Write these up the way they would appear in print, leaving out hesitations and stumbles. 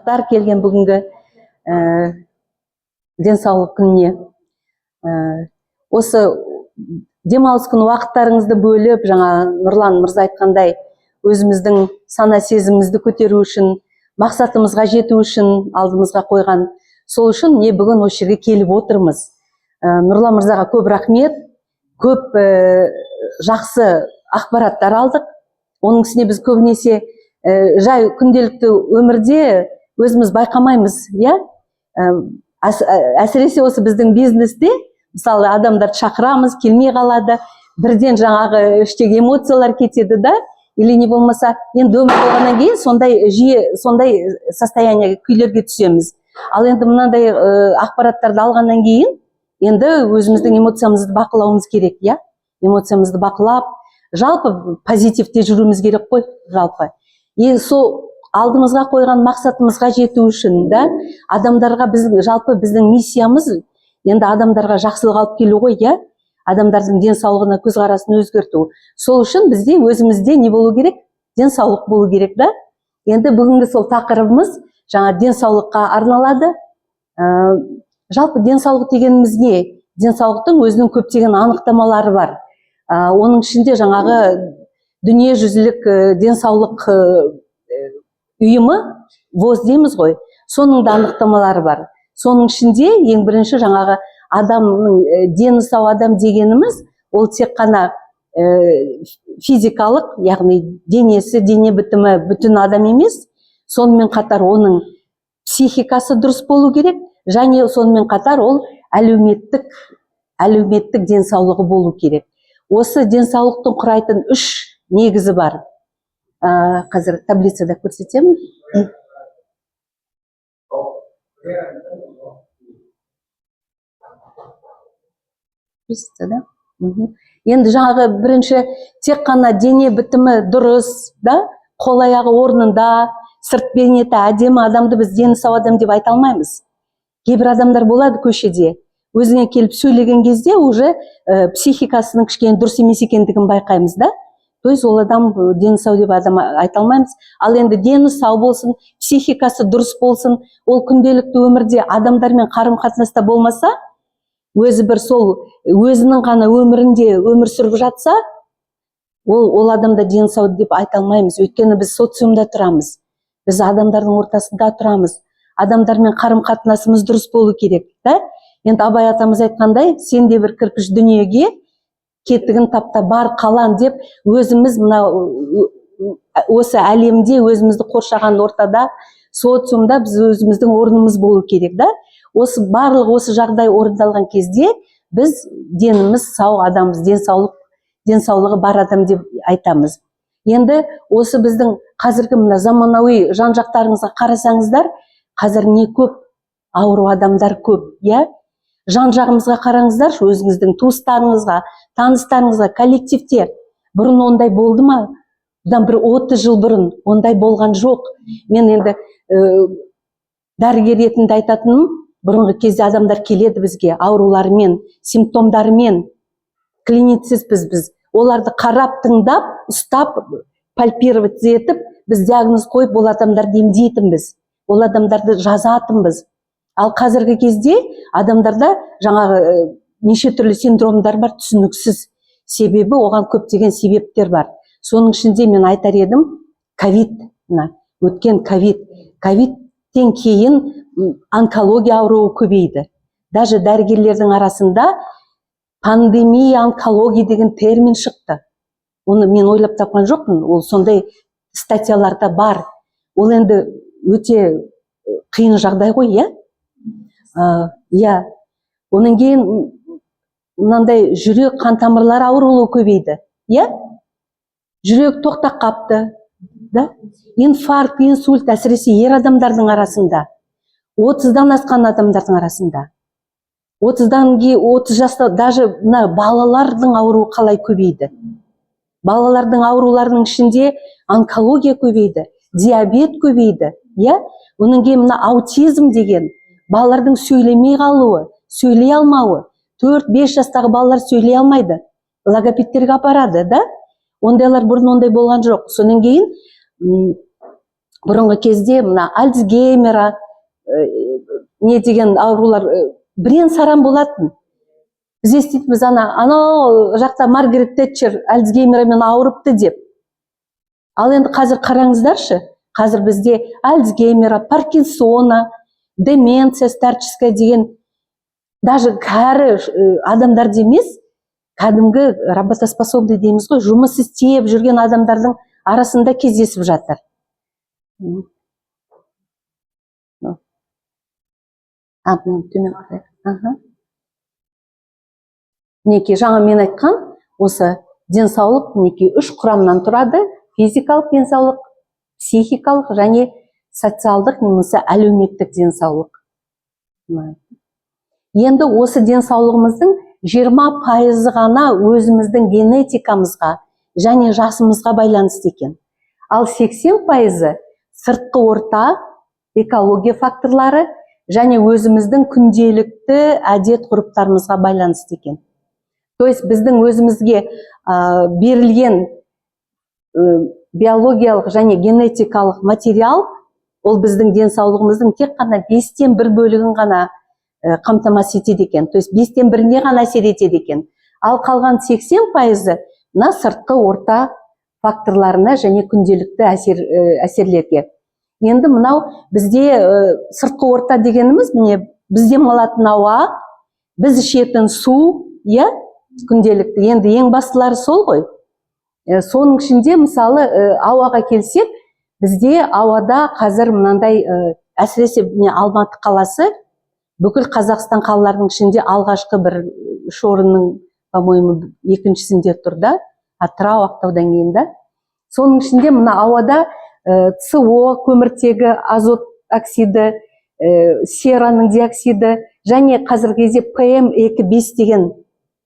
қонақтар келген бүгінгі денсаулық күніне. Осы демалыс күні уақыттарыңызды бөліп, жаңа Нұрлан мырза айтқандай, өзіміздің сана сезімімізді көтеру үшін, мақсатымызға жету үшін алдымызға қойған. Сол үшін бүгін осы жерге келіп отырмыз. Нұрлан мырзаға көп рахмет, көп жақсы ақпараттар алдық. Оның үстіне біз көбінесе жай күнделікті өмірде өзіміз байқамаймыз, иә? Әсіресе осы біздің бизнесте, мысалы, адамдарды шақырамыз, келмей қалады, бірден жаңағы іштегі эмоциялар кетеді да, или не болмаса, енді өмір болғаннан кейін сондай состояние күйлерге түсеміз. Ал енді мынандай ақпараттарды алғаннан кейін, енді өзіміздің эмоциямызды бақылауымыз керек, иә? Эмоциямызды бақылап, жалпы позитивте жүруіміз керек қой, жалпы. И сол алдымызға қойған мақсатымызға жету үшін, да, адамдарға жалпы біздің миссиямыз енді адамдарға жақсылық алып келу ғой, иә? Адамдардың денсаулығына көзқарасын өзгерту. Сол үшін бізде өзімізде не болу керек? Денсаулық болу керек, да? Енді бүгінгі сол тақырыбымыз жаңа денсаулыққа арналады. Жалпы денсаулық дегеніміз не? Денсаулықтың өзінің көптеген анықтамалары бар. Оның ішінде жаңағы дүниежүзілік денсаулық ұйымы, ВОЗ дейміз ғой, соның да анықтамалары бар. Соның ішінде ең бірінші жаңағы адамның дені сау адам дегеніміз, ол тек қана физикалық, яғни денесі, дене бітімі бүтін адам емес, сонымен қатар оның психикасы дұрыс болу керек, және сонымен қатар ол әлеуметтік денсаулығы болу керек. Осы денсаулықтың құрайтын 3 негізі бар. Қазір таблицада көрсетемін. Енді жаңағы бірінші тек қана дене бітімі дұрыс, да, қол аяғы орнында, сырт бейнеті әдемі адамды біз дені сау адам деп айта алмаймыз. Кейбір адамдар болады көшеде, өзіңе келіп сөйлеген кезде уже психикасының кішкене дұрыс емес екендігін байқаймыз, да? То есть ол адам дені сау деп адам айта алмаймыз. Ал енді дені сау болсын, психикасы дұрыс болсын, ол күнделікті өмірде адамдармен қарым-қатынаста болмаса, өзі бір сол өзінің ғана өмірінде өмір сүріп жатса, ол адамда дені сау деп айта алмаймыз. Өйткені біз социумда тұрамыз. Біз адамдардың ортасында тұрамыз. Адамдармен қарым-қатынасымыз дұрыс болу керек, да? Енді Абай атамыз айтқандай, сен де бір кірпіш дүниеге кетігін тапта бар қалан деп, өзіміз осы әлемде, өзімізді қоршаған ортада, социумда біз өзіміздің орнымыз болу керек, да? Барлық осы жағдай орындалған кезде біз деніміз сау адамбыз, денсаулығы бар адам деп айтамыз. Енді осы біздің қазіргі заманауи жан-жақтарыңызға қарасаңыздар, қазір не көп? Ауру адамдар көп, иә? Жан-жағымызға қараңыздар, өзіңіздің туыстарыңызға, таныстарыңызға, коллективте. Бұрын ондай болды ма? Бұдан бір 30 жыл бұрын ондай болған жоқ. Мен енді дәрігер ретінде айтатыным, бұрынғы кезде адамдар келеді бізге ауруларымен, симптомдарымен, клиницистпіз біз. Оларды қарап, тыңдап, ұстап, пальпировать етіп, біз диагноз қойып, ол адамдарды емдейтінбіз. Ол адамдарды жазатынбыз. Ал қазіргі кезде адамдарда жаңағы неше түрлі синдромдар бар, түсініксіз. Себебі оған көптеген себептер бар. Соның ішінде мен айтар едім, өткен ковидтен кейін онкология ауруы көбейді. Даже дәрігерлердің арасында пандемия онкология деген термин шықты. Оны мен ойлап тапқан жоқпын, ол сондай статьяларда бар. Ол енді өте қиын жағдай ғой, иә? Иә, оның кейін мынандай жүрек қан тамырлары ауруы көбейді, иә? Жүрек тоқтап қапты, да? Инфаркт, инсульт, әсіресе ер адамдардың арасында, 30-дан асқан адамдардың арасында, 30 жаста, даже балалардың ауруы қалай көбейді? Балалардың ауруларының ішінде онкология көбейді, диабет көбейді, иә? Оның кейін аутизм деген, балалардың сөйлемей қалуы, сөйлей алмауы, 4-5 жастағы балалар сөйлей алмайды, логопедтерге апарады, да? Ондайлар бұрын ондай болған жоқ. Содан кейін бұрынғы кезде мына Альцгеймер не деген аурулар бірен саран болатын. Біз еститінбіз, анау жақта Маргарет Тэтчер Альцгеймермен ауырыпты деп. Ал енді қазір қараңыздаршы, қазір бізде Альцгеймера, Паркинсона, деменция старческая деген даже кәрі адамдар емес, кәдімгі работоспособный дейміз ғой, жұмыс істеп жүрген адамдардың арасында кездесіп жатыр. Мінекей жаңа мен айтқан осы денсаулық мінекей 3 құрамнан тұрады: физикалық денсаулық, психикалық және социалдық немесе әлеуметтік денсаулық. Енді осы денсаулығымыздың 20% ғана өзіміздің генетикамызға және жасымызға байланысты екен. Ал 80% сыртқы орта, экология факторлары және өзіміздің күнделікті әдет ғұрыптарымызға байланысты екен. То есть біздің өзімізге берілген биологиялық және генетикалық материал, ол біздің денсаулығымыздың тек қана 5-тен 1 бөлігін ғана қамтамасыз етеді екен. То есть 5-тен 1-не ғана әсер етеді екен. Ал қалған 80% мына сыртқы орта факторларына және күнделікті әсерлерге. Енді мынау бізде сыртқы орта дегеніміз, міне бізде демалатын ауа, біз ішетін су, күнделікті. Енді ең бастылары сол ғой. Соның ішінде мысалы ауаға келсек, бізде ауада қазір мынандай, әсіресе Алматы қаласы бүкіл Қазақстан қалаларының ішінде алғашқы бір 3 орынның, по-моему, 2-шісінде тұр да, Атырау, Ақтаудан кейін да. Соның ішінде мына ауада СО, көміртегі, азот оксиді, сераның диоксиді және қазіргі кезде PM2,5 деген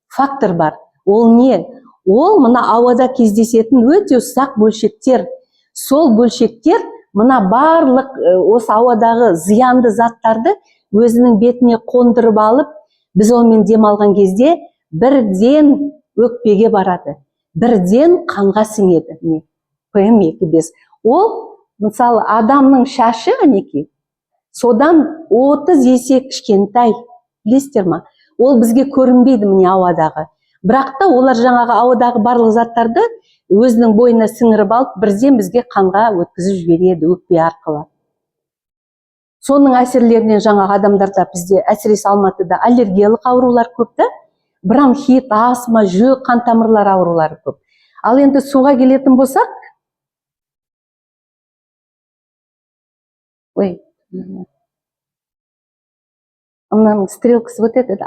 фактор бар. Ол не? Ол мына ауада кездесетін өте ұсақ бөлшектер. Сол бөлшектер мына барлық осы ауадағы зиянды заттарды өзінің бетіне қондырып алып, біз онымен демалған кезде бірден өкпеге барады, бірден қанға сіңеді. PM2,5. Ол, мысалы, адамның шашы, әнекей, содан 30 есе кішкентай, білесіздер ма? Ол бізге көрінбейді міне ауадағы. Бірақ та олар жаңағы ауадағы барлық заттарды өзінің бойына сіңіріп алып, бірден бізге қанға өткізіп жібереді өкпе арқылы. Соның әсерлерінен жаңағы адамдарда бізде, әсіресе Алматыда аллергиялық аурулар көп та, бронхит, астма, жүрек, қан тамырлары аурулары көп. Ал енді суға келетін болсақ, мынаның стрелкасы вот этот,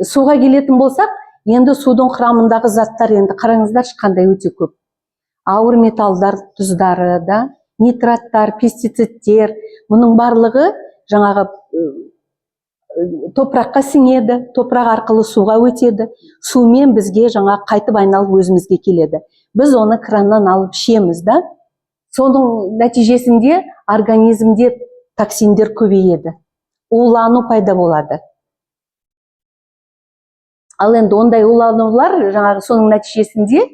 суға келетін болсақ, енді судың құрамындағы заттар, енді қараңыздаршы, қандай өте көп. Ауыр металдар, тұздары, нитраттар, пестицидтер, мұның барлығы жаңағы топыраққа сіңеді, топырақ арқылы суға өтеді. Сумен бізге жаңа қайтып айналып өзімізге келеді. Біз оны краннан алып ішеміз да. Соның нәтижесінде организмде токсиндер көбейеді. Улану пайда болады. Ал енді ондай уланулар жаңағы соның нәтижесінде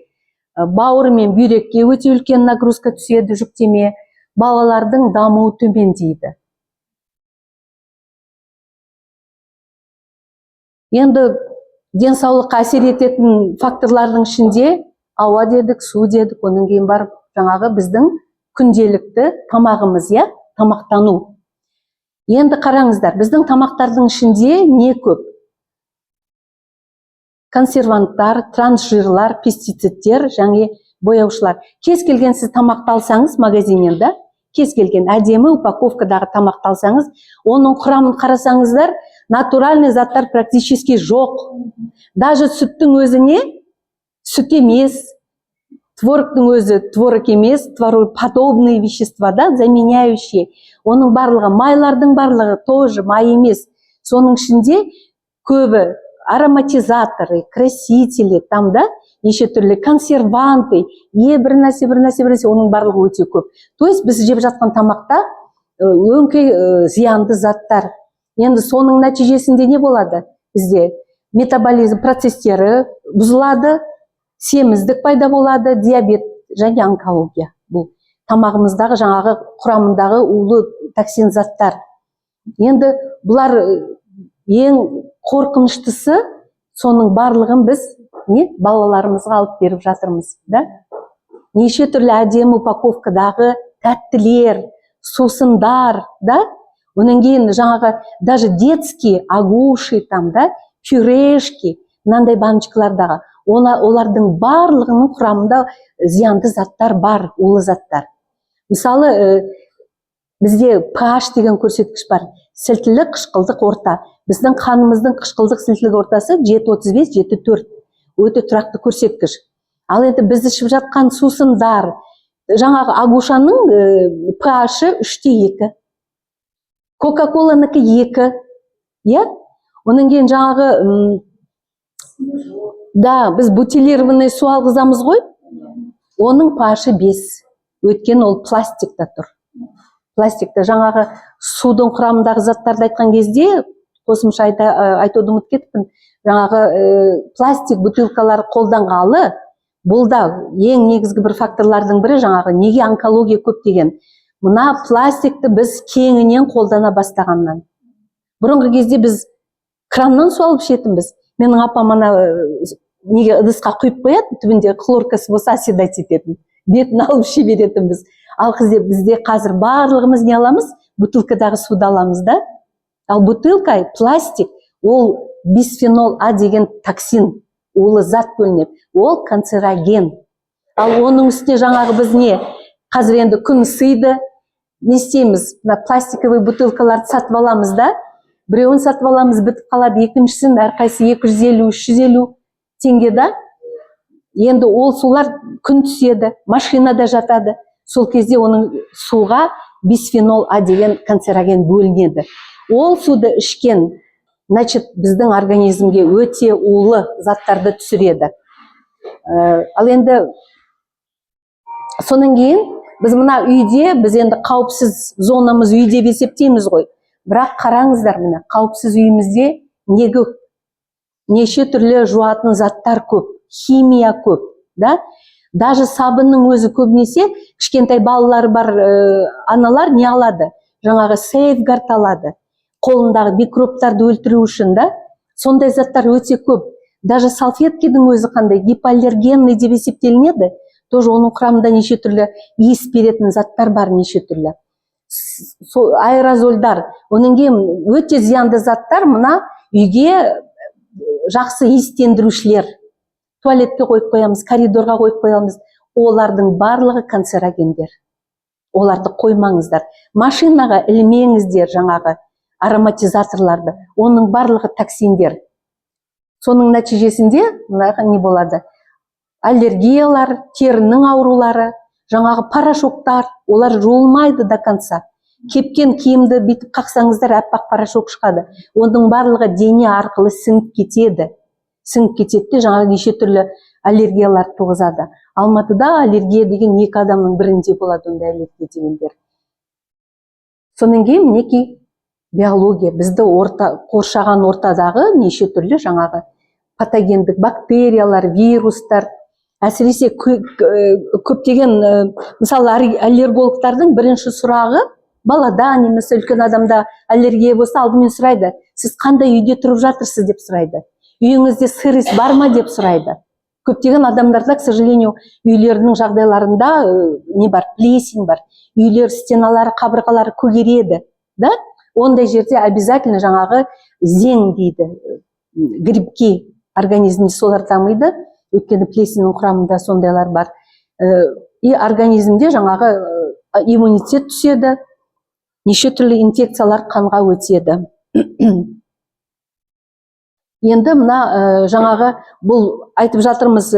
бауыр мен бүйрекке өте үлкен нагрузка түседі, жүктеме, балалардың дамуы төмендейді. Енді денсаулыққа әсер ететін факторлардың ішінде ауа дедік, су дедік, оның кейін барып жаңағы біздің күнделікті тамағымыз, тамақтану. Енді қараңыздар, біздің тамақтардың ішінде не көп? Консерванттар, трансжирлар, пестицидтер, және бояушылар. Кез келген сіз тамақты алсаңыз магазиннен, кез келген әдемі упаковкадағы тамақты алсаңыз, оның құрамын қарасаңыздар, натуральный заттар практически жоқ. Даже сүттің өзіне сүт емес, творогтың өзі творог емес, творогоподобные вещества, заменяющие. Оның барлығы, майлардың барлығы тоже май емес. Соның ішінде көбі ароматизаторы, красители, неше түрлі консерванты, бір нәрсе, оның барлығы өте көп. То есть біз жеп жатқан тамақта өңкей зиянды заттар. Енді соның нәтижесінде не болады? Бізде метаболизм процестері бұзылады, семіздік пайда болады, диабет және онкология. Бұл тамағымыздағы жаңағы құрамындағы улы токсин заттар. Енді бұлар ең қорқыныштысы, соның барлығын біз балаларымызға алып беріп жатырмыз, да? Неше түрлі әдемі упаковкадағы тәттілер, сусындар, да? Онан кейін жаңағы даже детские агуши там, да, пюрешки, мынандай баночкалардағы, олардың барлығының құрамында зиянды заттар бар, улы заттар. Мысалы, бізде pH деген көрсеткіш бар. Сілтілік қышқылдық орта. Біздің қанымыздың қышқылдық сілтілік ортасы 7,35, 7,4. Өте тұрақты көрсеткіш. Ал енді біз ішіп жатқан сусындар, жаңағы агушаның pH-ы 3,2. Кока-коланыкі 2. Иә? Онан кейін жаңағы, да, біз бутилированный су алғызамыз ғой, оның pH-ы 5. Өткен ол пластикта тұр. Пластикта жаңағы судың құрамындағы заттарды айтқан кезде, қосымша айтуды ұмытып кеттім. Жаңағы пластик бутылкалар қолданғалы, бұл да ең негізгі бір факторлардың бірі, жаңағы неге онкология көп деген. Мына пластикті біз кеңінен қолдана бастағаннан. Бұрынғы кезде біз краннан су алып ішетінбіз. Менің апам ана неге ыдысқа құйып қояды, түбінде хлоркасы болса оседать ететін. Бетін алып іше беретінбіз. Ал бізде қазір барлығымыз не аламыз? Бутылкадағы суды аламыз, да? Ал бутылка, пластик, ол бисфенол А деген токсин, улы зат бөлінеді. Ол канцероген. Ал оның үстіне жаңағы біз не? Қазір енді күн сыйды. Не істейміз? Пластиковый бутылкаларды сатып аламыз, да? Біреуін сатып аламыз, бітіп қалады, екіншісін әрқайсы 250-350 теңге, да? Енді ол сулар күн түседі, машинада жатады. Сол кезде оның суға бисфенол А деген канцероген бөлінеді. Ол суды ішкен, значит, біздің организмге өте улы заттарды түсіреді. Ал енді сонан кейін біз мына үйде, біз енді қауіпсіз зонамыз үй деп есептейміз ғой. Бірақ қараңыздар, мына қауіпсіз үйімізде не көп? Неше түрлі жуатын заттар көп, химия көп, да? Даже сабынның өзі көбінесе кішкентай балалары бар аналар не алады? Жаңағы сейфгард алады. Қолындағы микробтарды өлтіру үшін, да? Сондай заттар өте көп. Даже салфетканың өзі қандай гипоаллергенный деп есептелінеді. Тоже оның құрамында неше түрлі иіс беретін заттар бар, неше түрлі. Аэрозольдар, оның кейін өте зиянды заттар мына үйге жақсы иістендірушілер. Туалетке қойып қоямыз, коридорға қойып қоямыз. Олардың барлығы канцерогендер. Оларды қоймаңыздар. Машинаға ілмеңіздер жаңағы ароматизаторларды. Оның барлығы токсиндер. Соның нәтижесінде не болады? Аллергиялар, терінің аурулары, жаңағы порошоктар, олар жуылмайды до конца. Кепкен киімді битіп қақсаңыздар, әппақ порошок шығады. Оның барлығы дене арқылы сіңіп кетеді. Сіңіп кетеді, жаңағы неше түрлі аллергиялар туғызады. Алматыда аллергия деген 2 адамның бірінде болады, ондай аллергия дегендер. Сонан кейін мінекей биология, бізді қоршаған ортадағы неше түрлі жаңағы патогендік бактериялар, вирустар, әсіресе көптеген, мысалы аллергологтардың бірінші сұрағы, балада немесе үлкен адамда аллергия болса алдымен сұрайды, сіз қандай үйде тұрып жатырсыз деп сұрайды. Үйіңізде сырость бар ма деп сұрайды. Көптеген адамдарда, к сожалению, үйлерінің жағдайларында не бар, плесень бар. Үйлер стеналары, қабырғалары көгереді, да? Ондай жерде обязательно жаңағы зең дейді, грибки организмде солар дамиды, өйткені плесеннің құрамында сондайлар бар. И организмде жаңағы иммунитет түседі, неше түрлі инфекциялар қанға өтеді. Енді мына жаңағы бұл айтып жатырмыз,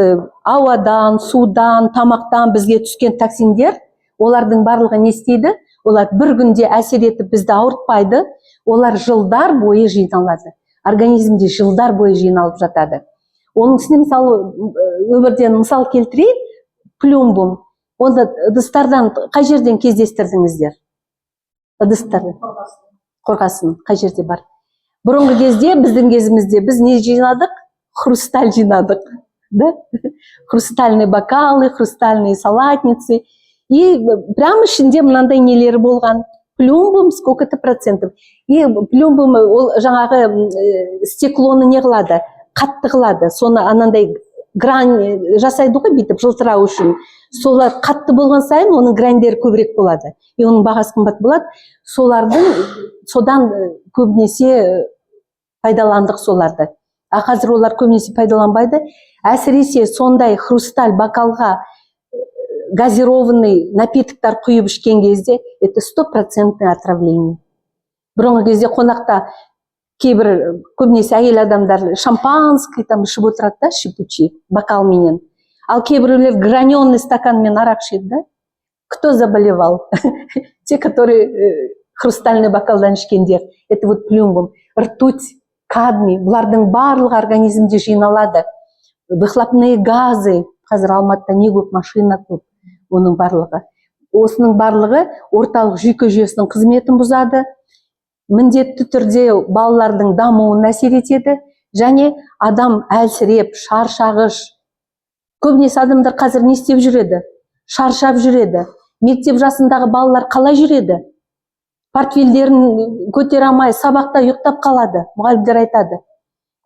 ауадан, судан, тамақтан бізге түскен токсиндер, олардың барлығы не істейді? Олар бір күнде әсер етіп бізді ауыртпайды, олар жылдар бойы жиналады. Организмде жылдар бойы жиналып жатады. Оның үстіне мысалы өмірден мысал келтірейін, плюмбум. Онда ыдыстардан қай жерден кездестірдіңіздер? Ыдыстарды. Қорғасын, қай жерде бар? Бұрынғы кезде, біздің кезімізде біз не жинадық? Хрусталь жинадық. Да? Хрустальные бокалы, хрустальные салатницы. и прямо ішінде мынандай нелері болған. Плюмбум сколько-то процентов. И плюмбум ол жаңағы стеклоны не қылады, қатты қылады. Соны анандай грань жасайды ғой бүйтіп жылтырау үшін. Солар қатты болған сайын оның граньдері көбірек болады. И оның бағасы қымбат болады. Содан көбінесе пайдаландық соларды. А қазір олар көбінесе пайдаланбайды. Әсіресе сондай хрусталь бокалға газированный напитоктар құйып ішкен кезде это 100% отравление. Бұрынғы кезде қонақта кейбір көбінесе әйел адамдар шампанский там ішіп отырады да, шипучий бокалменен. Ал кейбіреулер граненый стаканмен арақ ішеді да. Кто заболевал? Те, которые хрустальный бокалдан ішкендер. Это вот плюмбум. Ртуть, кадмий, бұлардың барлығы организмде жиналады. Выхлопные газы, қазір Алматыда не көп, машина көп, оның барлығы. Осының барлығы орталық жүйке жүйесінің қызметін бұзады, міндетті түрде балалардың дамуына әсер етеді, және адам әлсіреп, шаршағыш. Көбінесе адамдар қазір не істеп жүреді? Шаршап жүреді. Мектеп жасындағы балалар қалай жүреді? Портфельдерін көтере алмай, сабақта ұйықтап қалады. Мұғалімдер айтады.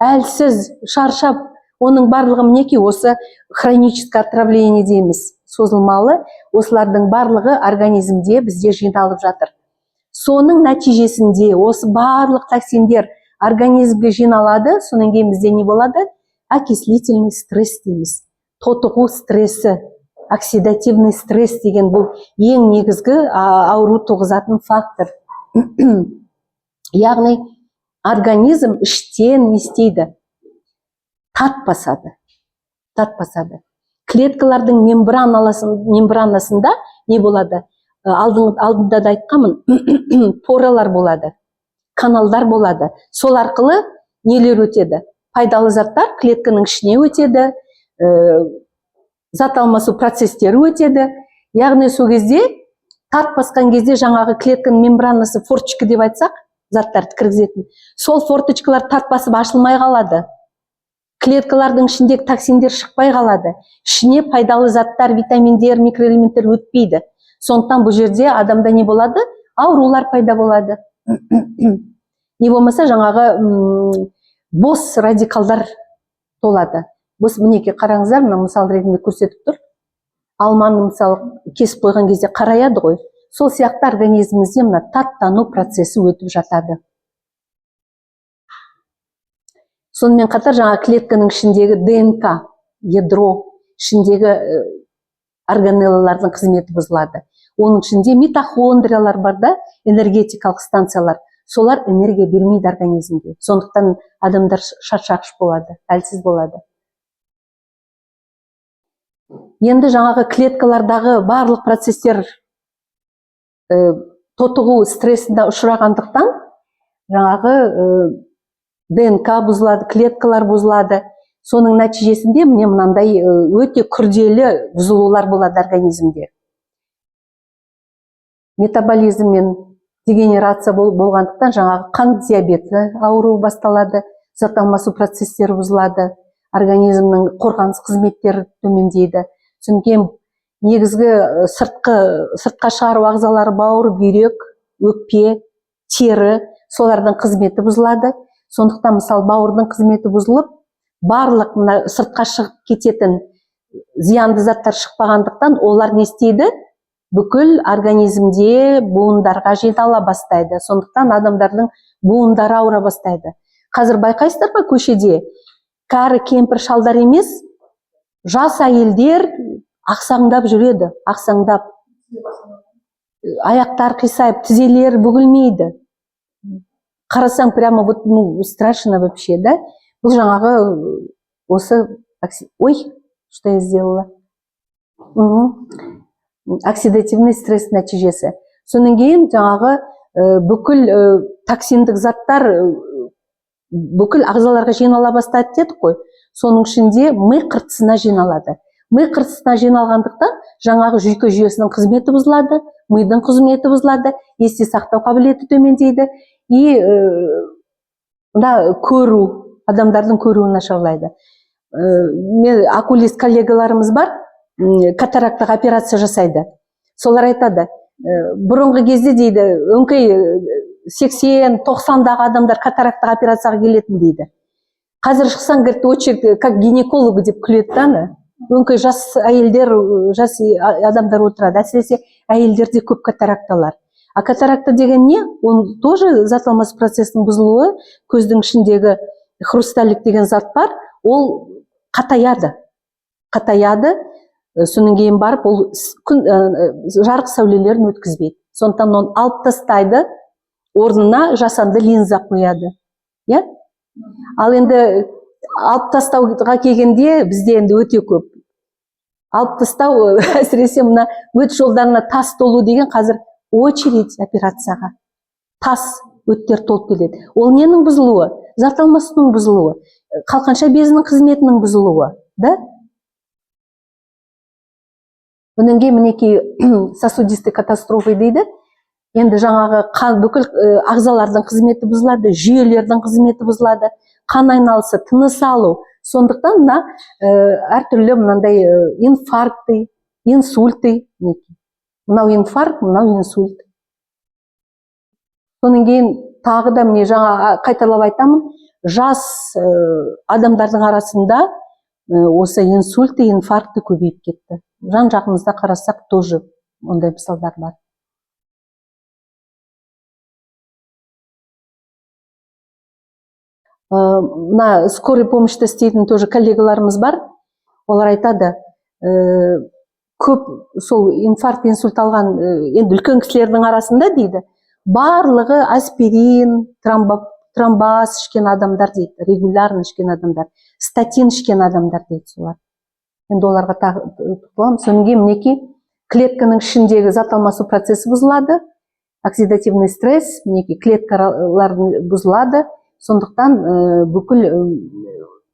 Әлсіз, шаршап, оның барлығы мінеки осы хроническое отравление дейміз. Созылмалы, осылардың барлығы организмде бізде жиналып жатыр. Соның нәтижесінде осы барлық токсиндер организмге жиналады, соның кейін бізде не болады? Окислительный стресс дейміз. Тотығу стресі, оксидативный стресс деген бұл ең негізгі ауру туғызатын фактор. Яғни организм іштен не істейді? Тат басады. Клеткалардың мембранасында не болады? Алдында да айтқанмын, поралар болады, каналдар болады. Сол арқылы нелер өтеді? Пайдалы заттар клетканың ішіне өтеді, зат алмасу процестері өтеді. Яғни сол кезде, тат басқан кезде жаңағы клетканың мембранасы, форточка деп айтсақ, заттарды кіргізетін. Сол форточкалар тат басып ашылмай қалады. Клеткалардың ішіндегі токсиндер шықпай қалады. Ішіне пайдалы заттар, витаминдер, микроэлементтер өтпейді. Сондықтан бұл жерде адамда не болады? Аурулар пайда болады. Не болмаса жаңағы бос радикалдар толады. Бос мінеке қараңыздар, мына мысал ретінде көрсетіп тұр. Алманы мысалы кесіп қойған кезде қараяды ғой. Сол сияқты организмімізде мына таттану процесі өтіп жатады. Сонымен қатар жаңа клетканың ішіндегі ДНК, ядро, ішіндегі органеллалардың қызметі бұзылады. Оның ішінде митохондриялар бар да, энергетикалық станциялар. Солар энергия бермейді организмге. Сондықтан адамдар шаршағыш болады, әлсіз болады. Енді жаңағы клеткалардағы барлық процестер тотығу стрессінде ұшырағандықтан жаңағы ДНК бұзылады, клеткалар бұзылады. Соның нәтижесінде міне мынандай өте күрделі бұзылулар болады организмде. Метаболизм мен дегенерация болғандықтан жаңағы қан диабеті ауруы басталады, зат алмасу процестері бұзылады, организмнің қорғаныс қызметтері төмендейді. Сондықтан негізгі сыртқа шығару ағзалары бауыр, бүйрек, өкпе, тері, солардың қызметі бұзылады. Сондықтан мысалы бауырдың қызметі бұзылып, барлық сыртқа шығып кететін зиянды заттар шықпағандықтан олар не істейді? Бүкіл организмде буындарға жинала бастайды. Сондықтан адамдардың буындары ауыра бастайды. Қазір байқайсыздар ма көшеде? Кәрі кемпір шалдар емес, жас әйелдер ақсаңдап жүреді, ақсаңдап. Аяқтар қисайып, тізелері бүгілмейді. Қарасаң прямо вот страшно вообще, да? Бұл жаңағы осы ой, что я сделала? Оксидативный стресс нәтижесі. Соның кейін жаңағы бүкіл токсиндік заттар бүкіл ағзаларға жинала бастады дедік қой. Соның ішінде ми қыртысына жиналады. Ми қыртысына жиналғандықтан жаңағы жүйке жүйесінің қызметі бұзылады, мидың қызметі бұзылады, есте сақтау қабілеті төмендейді. И көру, адамдардың көруі нашарлайды. Окулист коллегаларымыз бар, катарактық операция жасайды. Солар айтады, бұрынғы кезде дейді, өңкей 80-90-дағы адамдар катарактаға операцияға келетін дейді. Қазір шықсаң, говорит, очередь как гинеколог деп күледі да. Өңкей жас әйелдер, жас адамдар отырады. Әсіресе әйелдерде көп катаракталар. А катаракта деген не? Он тоже зат алмасу процесінің бұзылуы, көздің ішіндегі хрусталик деген зат бар, ол қатаяды. Соның кейін барып, ол жарық сәулелерін өткізбейді. Сондықтан оны алып тастайды, орнына жасанды линза қояды. Ал енді алып тастауға келгенде бізде енді өте көп. Алып тастау, әсіресе мына өт жолдарына тас толу деген қазір очередь операцияға. Тас өттер толып келеді. Ол ненің бұзылуы? Зат алмасының бұзылуы. Қалқанша безінің қызметінің бұзылуы. Онан кейін мінекей сосудистый катастрофа дейді. Енді жаңағы бүкіл ағзалардың қызметі бұзылады, жүйелердің қызметі бұзылады, қан айналысы, тыныс алу. Сондықтан мына әртүрлі мынандай инфаркты, инсульты. Мынау инфаркт, мынау инсульт. Сонан кейін тағы да міне жаңа қайталап айтамын, жас адамдардың арасында осы инсульты, инфаркты көбейіп кетті. Жан жағымызда қарасақ тоже ондай мысалдар бар. Мына скорый помощьта істейтін тоже коллегаларымыз бар. Олар айтады, көп сол инфаркт, инсульт алған енді үлкен кісілердің арасында дейді, барлығы аспирин, тромбаз ішкен адамдар дейді, регулярно ішкен адамдар, статин ішкен адамдар дейді солар. Енді оларға тоқталамын. Содан кейін мінекей клетканың ішіндегі зат алмасу процесі бұзылады, оксидативный стресс, мінекей клеткалар бұзылады. Сондықтан бүкіл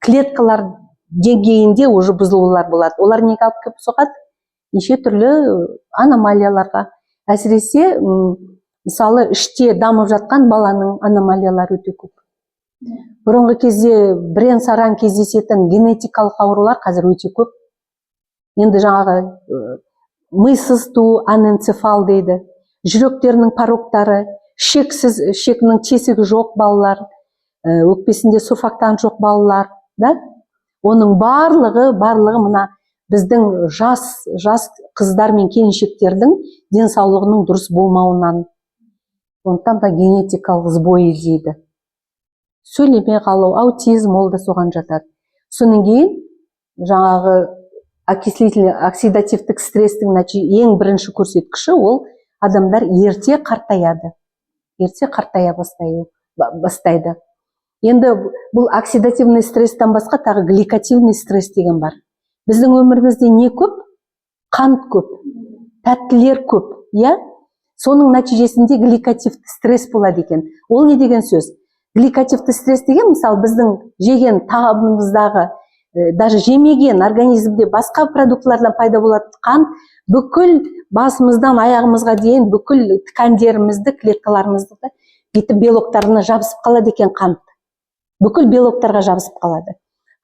клеткалар деңгейінде уже бұзылулар болады. Олар неге алып келіп соғады? Неше түрлі аномалияларға. Әсіресе мысалы іште дамып жатқан баланың аномалиялары өте көп. Бұрынғы кезде бірен-саран кездесетін генетикалық аурулар қазір өте көп. Енді жаңағы мыйсыз туу, аненцефал дейді. Жүректерінің порогтары, шегінің тесігі жоқ балалар, өкпесінде сурфактан жоқ балалар, оның барлығы мына біздің жас қыздар мен келіншектердің денсаулығының дұрыс болмауынан. Сондықтан да генетикалық сбой дейді. Сөйлемей қалу, аутизм, ол да соған жатады. Содан кейін жаңағы оксидативтік стрестің ең бірінші көрсеткіші ол адамдар ерте қартаяды. Ерте қартая бастайды. Енді бұл оксидативный стресстен басқа тағы гликативный стресс деген бар. Біздің өмірімізде не көп? Қант көп, тәттілер көп. Соның нәтижесінде гликативті стресс болады екен. Ол не деген сөз? Гликативті стресс деген, мысалы, біздің жеген тағамымыздағы, даже жемеген организмде басқа продуктлардан пайда болады қант, бүкіл басымыздан аяғымызға дейін бүкіл ткандерімізді, клеткаларымызды бүйтіп белоктарына жабысып қалады екен қант. Бүкіл белоктарға жабысып қалады.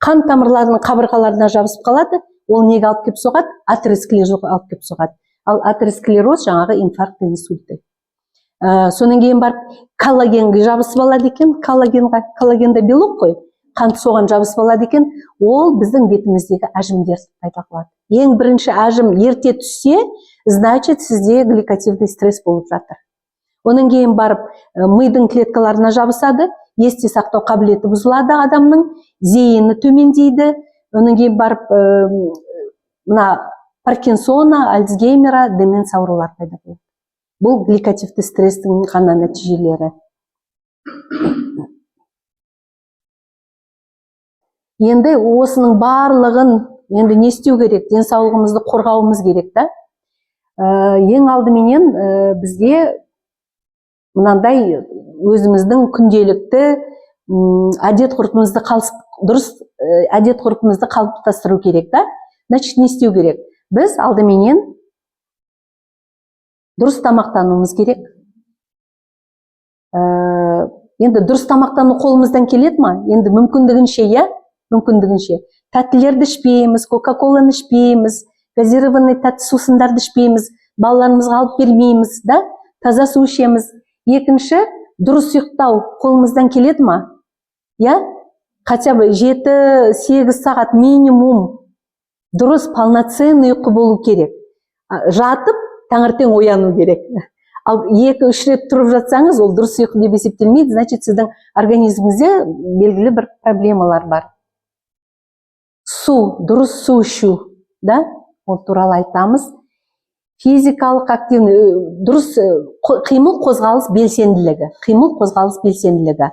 Қан тамырларының қабырғаларына жабысып қалады. Ол неге алып келіп соғады? Атеросклерозға алып келіп соғады. Ал атеросклероз жаңағы инфаркт, инсульт. Содан кейін барып коллагенге жабысып алады екен. Коллагенде белок қой. Қант соған жабысып алады екен. Ол біздің бетіміздегі әжімдерді пайда қылады. Ең бірінші әжім ерте түссе, значит, сізде гликативный стресс болып жатыр. Онан кейін барып мидың клеткаларына жабысады, есте сақтау қабілеті бұзылады адамның, зейіні төмендейді. Онан кейін барып мына Паркинсона, Альцгеймера, деменс аурулар пайда болады. Бұл гликативті стресстің ғана нәтижелері. Енді осының барлығын енді не істеу керек? Денсаулығымызды қорғауымыз керек, та? Ең алдыменен бізге мынандай өзіміздің күнделікті дұрыс әдет-ғұрпымызды қалыптастыру керек, та? Значит, не істеу керек? Біз алдыменен дұрыс тамақтануымыз керек. Енді дұрыс тамақтану қолымыздан келеді ма? Енді мүмкіндігінше, мүмкіндігінше. Тәттілерді ішпейміз, кока-коланы ішпейміз, газированный тәтті сусындарды ішпейміз. балаларымызға алып бермейміз, да? Таза су ішеміз. Екінші, дұрыс ұйықтау қолымыздан келеді ма? Я? Хотя бы 7-8 сағат минимум дұрыс полноценный ұйқы болу керек. Жатып, таңертең ояну керек. Ал 2-3 рет тұрып жатсаңыз, ол дұрыс ұйқы деп есептелмейді, значит, сіздің организміңізде белгілі бір проблемалар бар. Су, дұрыс су ішу, да? Ол туралы айтамыз. Физикалық активный, дұрыс қимыл қозғалыс белсенділігі. Қимыл қозғалыс белсенділігі.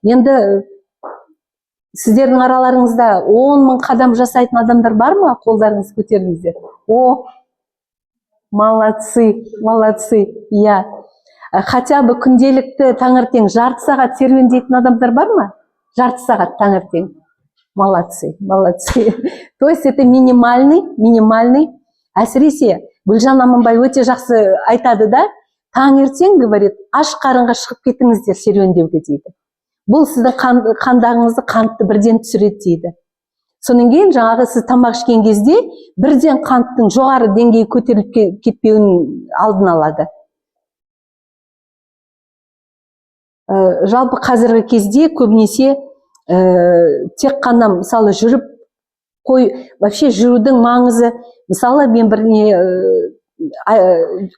Енді сіздердің араларыңызда 10 000 қадам жасайтын адамдар бар ма? Қолдарыңыз көтеріңіздер. О, молодцы, молодцы. Я. Хотя бы күнделікті таңертең жарты сағат серуендейтін адамдар бар ма? Жарты сағат таңертең. Молодцы, молодцы. То есть это минимальный. Әсіресе Гүлжан Аманбай өте жақсы айтады, да? Таңертең, говорит, аш қарынға шығып кетіңіздер серуендеуге дейді. Бұл сіздің қандағыңызды, қантты бірден түсіреді дейді. Сонан кейін жаңағы сіз тамақ ішкен кезде бірден қанттың жоғары деңгейі көтеріліп кетпеуін алдын алады. Жалпы қазіргі кезде көбінесе тек қана мысалы жүріп вообще жүрудің маңызы, мысалы мен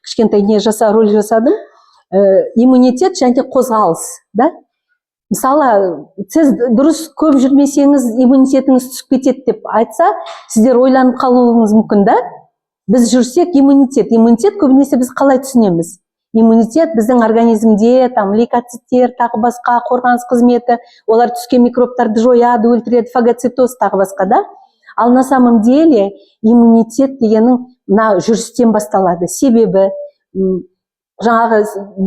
кішкентай роль жасадым, иммунитет және қозғалыс, да? Мысалы, сіз дұрыс көп жүрмесеңіз, иммунитетіңіз түсіп кетеді деп айтса, сіздер ойланып қалуыңыз мүмкін, да? Біз жүрсек, иммунитет көбінесе біз қалай түсінеміз? Иммунитет біздің организмде, лейкоциттер, тағы басқа, қорғаныс қызметі, олар түскен микробтарды жояды, өлтіреді, фагоцитоз, тағы басқа, да? Ал на самом деле иммунитет дегенің жүрістен басталады. Себебі жаңағы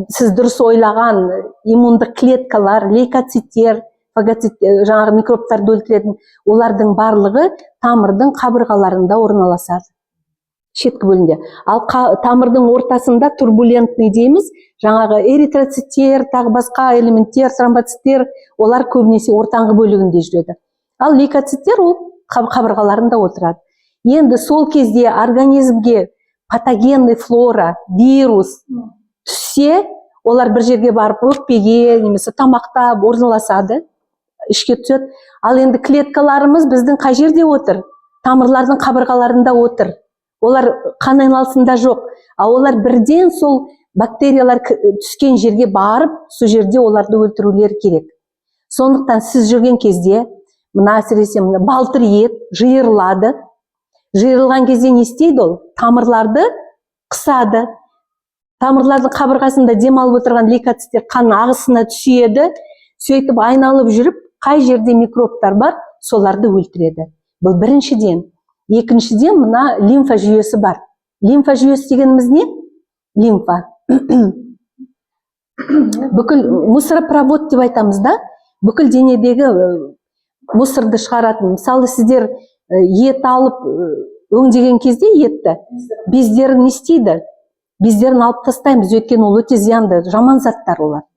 сіз дұрыс ойлаған иммундық клеткалар, лейкоциттер, жаңағы микробтарды өлтіретін, олардың барлығы тамырдың қабырғаларында орналасады. Шеткі бөлінде. Ал тамырдың ортасында турбулентный дейміз, жаңағы эритроциттер, тағы басқа элементтер, тромбоциттер, олар көбінесе ортаңғы бөлігінде жүреді. Ал лейкоциттер ол қабырғаларында отырады. Енді сол кезде организмге патогенный флора, вирус түссе, олар бір жерге барып өкпеге, немесе тамақта орналасады, ішке түседі. Ал енді клеткаларымыз біздің қай жерде отыр? Тамырлардың қабырғаларында отыр. Олар қан айналысында жоқ. А олар бірден сол бактериялар түскен жерге барып, сол жерде оларды өлтірулері керек. Сондықтан сіз жүрген кезде мына әсіресе балтыр ет жиырылады. Жиырылған кезде не істейді ол? Тамырларды қысады. Тамырлардың қабырғасында демалып отырған лейкоциттер қан ағысына түседі. Сөйтіп айналып жүріп, қай жерде микробтар бар, соларды өлтіреді. Бұл біріншіден. Екіншіден мына лимфа жүйесі бар. Лимфа жүйесі дегеніміз не? Лимфа. Бүкіл мусоропровод деп айтамыз, да? Бүкіл денедегі мусорды шығаратын. Мысалы, сіздер ет алып өңдеген кезде етті, бездерін не істейді? Бездерін алып тастаймыз, өйткені ол өте зиянды, жаман заттар олар.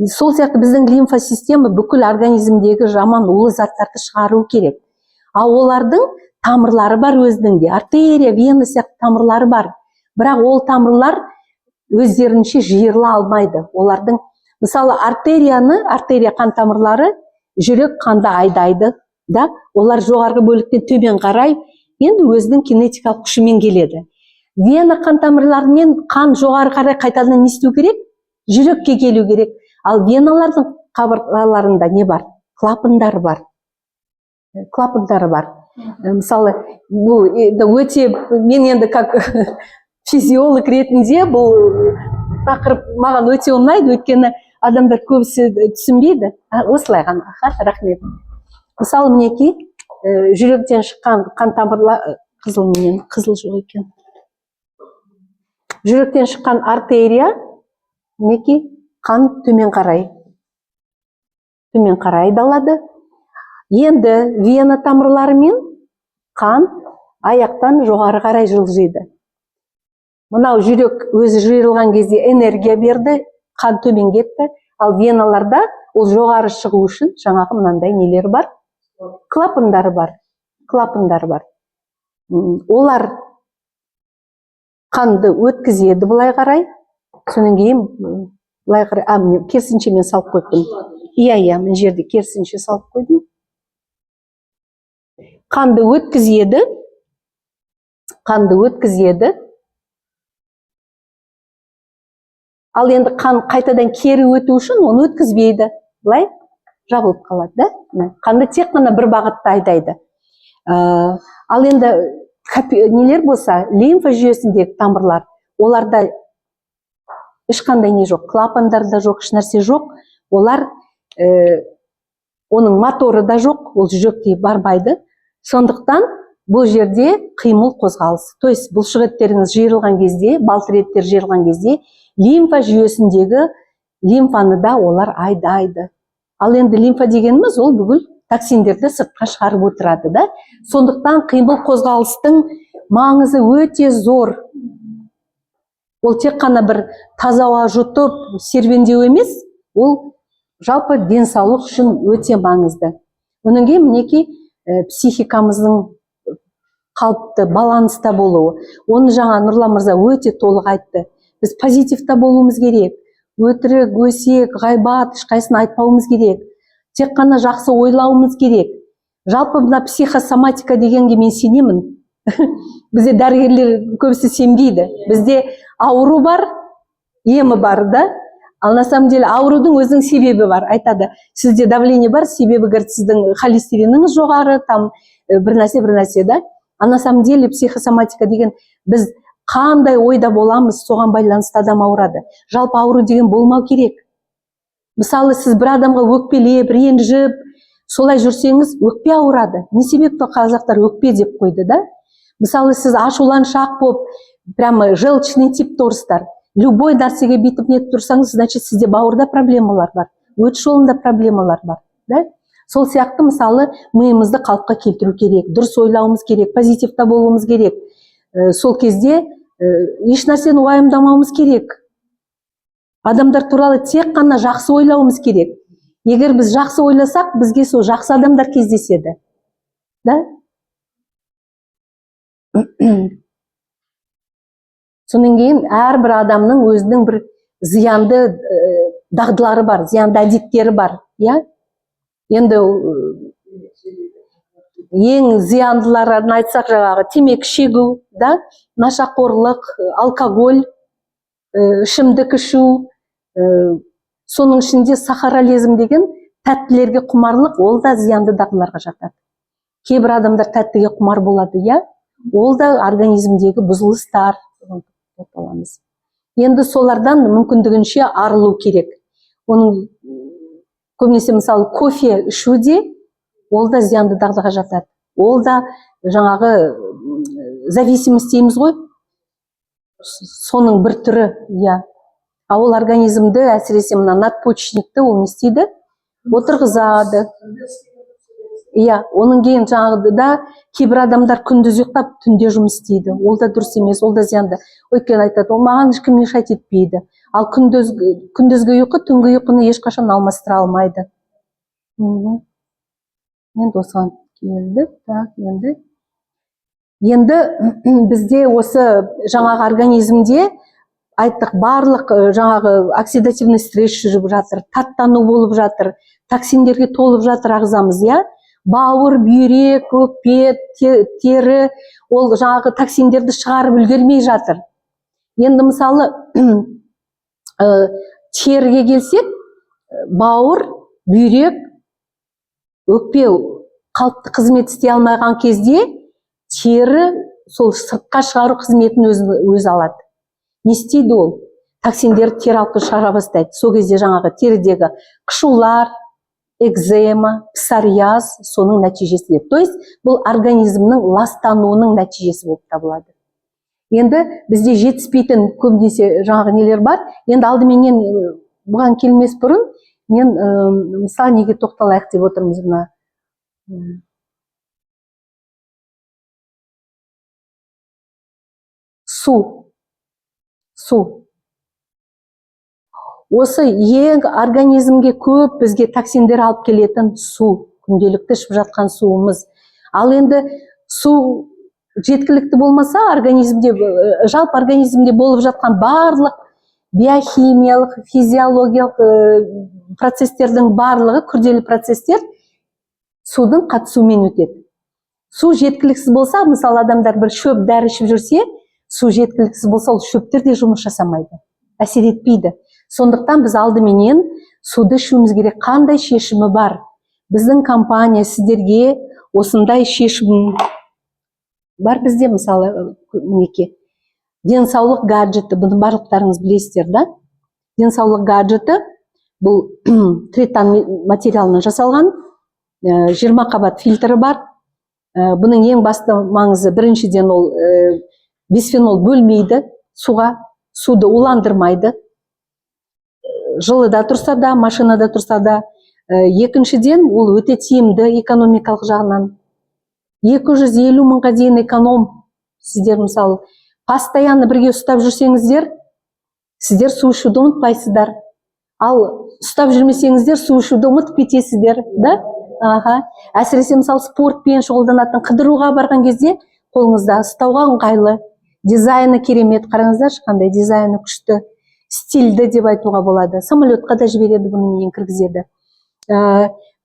Сол сияқты біздің лимфа система бүкіл организмдегі жаман улы заттарды шығару керек. А олардың тамырлары бар өзінде, артерия, вена сияқты тамырлары бар. Бірақ ол тамырлар өздерінше жиырыла алмайды. Олардың, мысалы, артерия қан тамырлары жүрек қанды айдайды, да? Олар жоғарғы бөліктен төмен қарай, енді өзінің кинетикалық күшімен келеді. Вена қан тамырларымен қан жоғары қарай қайтадан не істеу керек? Жүрекке келу керек. Ал веналардың қабырғаларында не бар? Клапандар бар. Клапандары бар. Мысалы, бұл өте, мен енді как физиолог ретінде бұл тақырып маған өте ұнайды, өйткені адамдар көбісі түсінбейді. Осылай ғана, рахмет. Мысалы, мінекей, жүректен шыққан қан тамырлар, қызыл жоқ екен. Жүректен шыққан артерия, мінекей, қан төмен қарай айдалады. Енді вена тамырларымен қан аяқтан жоғары қарай жылжиды. Мынау жүрек өзі жиырылған кезде энергия берді, қан төмен кетті. Ал веналарда ол жоғары шығу үшін жаңағы мынандай нелер бар? Клапандары бар. Олар қанды өткізеді былай қарай. Содан кейін былай қарай, міне керісінше мен салып қойдым. Иә, мына жерде керісінше салып қойдым. Қанды өткізеді. Ал енді қан қайтадан кері өту үшін оны өткізбейді. Былай жабылып қалады, да? Қанды тек қана бір бағытта айдайды. Ал енді нелер болса, лимфа жүйесіндегі тамырлар, оларда ешқандай не жоқ, клапандарда жоқ, еш нәрсе жоқ. Олар, оның моторы да жоқ, ол жүрекке бармайды. Сондықтан бұл жерде қимыл қозғалыс. То есть бұлшық еттеріңіз жиырылған кезде, балтыр еттер жиырылған кезде, лимфа жүйесіндегі лимфаны да олар айдайды. Ал енді лимфа дегеніміз ол бүкіл токсиндерді сыртқа шығарып отырады, да? Сондықтан қимыл қозғалыстың маңызы өте зор. Ол тек қана бір таза ауа жұтып серуендеу емес, ол жалпы денсаулық үшін өте маңызды. Онан кейін мінекей психикамыздың қалыпты баланста болуы. Оны жаңа Нұрлан мырза өте толық айтты. Біз позитивта болуымыз керек. Өтірік, өсек, ғайбат, ешқайсысын айтпауымыз керек. Тек қана жақсы ойлауымыз керек. Жалпы мына психосоматика дегенге мен сенемін. Бізде дәрігерлер көбісі сенбейді. Бізде ауру бар, емі бар, да? Ал на самом деле аурудың өзінің себебі бар. Айтады, сізде давление бар, себебі сіздің холестериніңіз жоғары, там бір нәрсе, да? Ал на самом деле психосоматика деген біз қандай ойда боламыз, соған байланысты адам ауырады. Жалпы ауру деген болмау керек. Мысалы, сіз бір адамға өкпелеп, ренжіп, солай жүрсеңіз, өкпе ауырады. Не себепті қазақтар өкпе деп қойды, да? Мысалы, сіз ашуланшақ болып, прямо желчный тип торыстар. Любой нәрсеге битіп нетіп тұрсаңыз, значит, сізде бауырда проблемалар бар, өт жолында проблемалар бар, да? Сол сияқты, мысалы, миымызды қалыпқа келтіру керек, дұрыс ойлауымыз керек, позитивта болуымыз керек. Сол кезде еш нәрсені уайымдамауымыз керек. Адамдар туралы тек қана жақсы ойлауымыз керек. Егер біз жақсы ойласақ, бізге сол жақсы адамдар кездеседі. Да? Сонан кейін әрбір адамның өзінің бір зиянды дағдылары бар, зиянды әдеттері бар. Енді ең зияндыларын айтсақ, жаңағы темекі шегу, да? Нашақорлық, алкоголь, ішімдік ішу, соның ішінде сахаролизм деген тәттілерге құмарлық, ол да зиянды дағдыларға жатады. Кейбір адамдар тәттіге құмар болады, ол да организмдегі бұзылыстар. Енді солардан мүмкіндігінше арылу керек. Оның көбінесе мысалы кофе ішуде, ол да зиянды дағдыға жатады. Ол да жаңағы зависимость дейміз ғой, соның бір түрі, Ол организмді, әсіресе мына надпочечникті ол не істейді? Отырғызады. Оның кейін жаңағы да кейбір адамдар күндіз ұйықтап, түнде жұмыс істейді. Ол да дұрыс емес, ол да зиянды. Өйткені айтады, ол маған ешкім мешать етпейді. Ал күндізгі ұйқы, түнгі ұйқыны ешқашан алмастыра алмайды. Енді осыған келдік. Енді бізде осы жаңағы организмде айттық, барлық жаңағы оксидативный стресс жүріп жатыр, таттану болып жатыр, токсиндерге толып жатыр ағзамыз, бауыр, бүйрек, өкпе, тері, ол жаңағы токсиндерді шығарып үлгермей жатыр. Енді мысалы теріге келсек, бауыр, бүйрек, өкпе қалыпты қызмет істей алмаған кезде тері сол сыртқа шығару қызметін өзі алады. Не істейді ол? Токсиндерді тері алып шығара бастайды. Сол кезде жаңағы терідегі қышулар, экзема, псориаз соның нәтижесі. То есть бұл организмнің ластануының нәтижесі болып табылады. Енді бізде жетіспейтін көбінесе жаңағы нелер бар. Енді алдыменен бұған келмес бұрын мен мысалы неге тоқталайық деп отырмыз мына. Су. Осы ең организмге көп бізге токсиндер алып келетін су, күнделікті ішіп жатқан суымыз. Ал енді су жеткілікті болмаса, организмде, жалпы организмде болып жатқан барлық биохимиялық, физиологиялық процестердің барлығы, күрделі процестер судың қатысуымен өтеді. Су жеткіліксіз болса, мысалы адамдар бір шөп дәрі ішіп жүрсе, су жеткіліксіз болса, ол шөптер де жұмыс жасамайды, әсер етпейді. Сондықтан біз алдыменен суды ішуіміз керек. Қандай шешімі бар? Біздің компания сіздерге осындай шешім бар. Бізде мысалы неке денсаулық гаджеті, бұны барлықтарыңыз білесіздер, да? Денсаулық гаджеті бұл третан материалынан жасалған, 20 қабат фильтрі бар. Бұның ең басты маңызы, біріншіден ол бисфенол бөлмейді суға, суды уландырмайды. Жылыда тұрса да, машинада тұрса да. Екіншіден, ол өте тиімді экономикалық жағынан. 250 мыңға дейін эконом. Сіздер мысалы постоянно бірге ұстап жүрсеңіздер, сіздер су ішуді ұмытпайсыздар. Ал ұстап жүрмесеңіздер, су ішуді ұмытып кетесіздер, да? Әсіресе мысалы спортпен шұғылданатын, қыдыруға барған кезде қолыңызда ұстауға ыңғайлы, дизайны керемет. Қараңыздар, қандай дизайны күшті, стильді деп айтуға болады. Самолетқа да жібереді, бұны мен кіргізеді.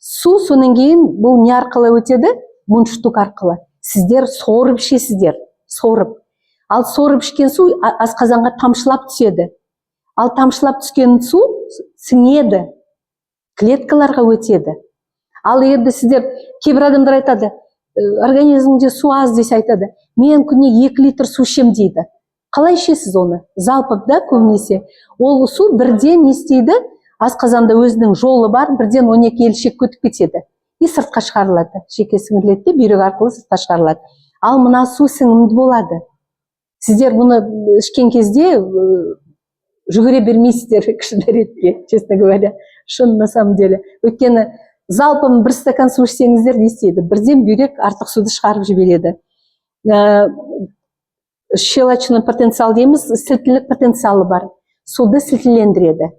Су сонан кейін бұл не арқылы өтеді? Мундштук арқылы. Сіздер сорып ішесіздер, сорып. Ал сорып ішкен су асқазанға тамшылап түседі. Ал тамшылап түскен су сіңеді, клеткаларға өтеді. Ал егер сіздер, кейбір адамдар айтады, организмде су аз десе айтады, мен күніне 2 литр су ішем дейді. Қалай ішесіз оны? Залпы, да, көбінесе. Ол су бірден не істейді? Асқазанда өзінің жолы бар, бірден 12 елшек көтіп кетеді. И сыртқа шығарылады. Шеке сіңіріледі, бүйрек арқылы сыртқа шығарылады. Ал мына су сіңімді болады. Сіздер бұны ішкен кезде жүгіре бермейсіздер кіші ретке, честно говоря. Шын на самом деле. Өйткені залпым 1 стакан су ішсеңіздер не істейді? Бірден бүйрек артық суды шығарып жібереді. Щелочный потенциал дейміз, сілтілік потенциалы бар. Суды сілтілендіреді.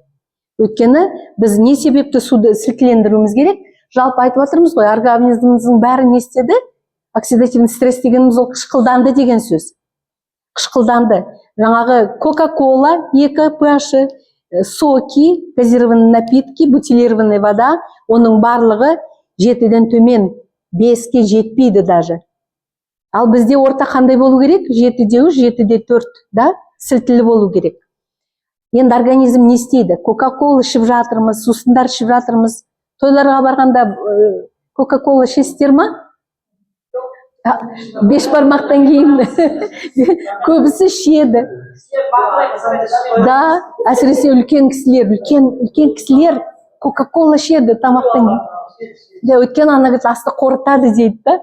Өйткені біз не себепті суды сілтілендіруіміз керек? Жалпы айтып отырмыз ғой, организміміздің бәрі не істеді? Оксидативный стресс дегеніміз ол қышқылданды деген сөз. Қышқылданды. Жаңағы кока-кола, 2 pH, соки, газированные напитки, бутилированная вода, оның барлығы 7-ден төмен, 5-ке жетпейді даже. Ал бізде орта қандай болу керек? 7-де 3, 7-де 4, да? Сілтілі болу керек. Енді организм не істейді? Кока-кола ішіп жатырмыз, сусындар ішіп жатырмыз. Тойларға барғанда кока-кола ішесіздер ма? 5 бармақтан кейін көбісі ішеді. Да, әсіресе үлкен кісілер кока-кола ішеді тамақтан кейін. Өткен ана асты қорытады дейді, да?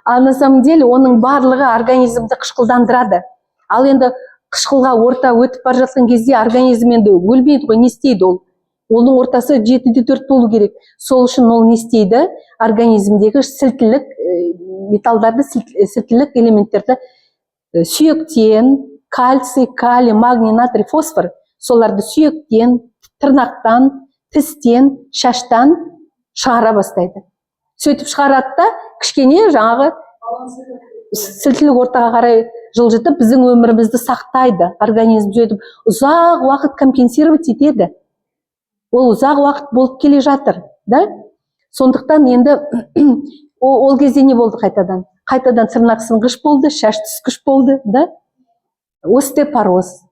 А на самом деле оның барлығы организмді қышқылдандырады. Ал енді қышқылға орта өтіп бар жатқан кезде организм енді өлмейді ғой, не істейді ол? Оның ортасы 7-де 4 болу керек. Сол үшін ол не істейді? Организмдегі сілтілік металдарды, сілтілік элементтерді сүйектен, кальций, калий, магний, натрий, фосфор, соларды сүйектен, тырнақтан, тістен, шаштан шығара бастайды. Сөйтіп шығарады да, кішкене жаңағы сілтілік ортаға қарай жылжытып, біздің өмірімізді сақтайды. Организм сөйтіп ұзақ уақыт компенсировать етеді. Ол ұзақ уақыт болып келе жатыр, да? Сондықтан енді ол кезде не болды қайтадан? Қайтадан тырнақ сынғыш болды, шаш түскіш болды, да? Остеопороз.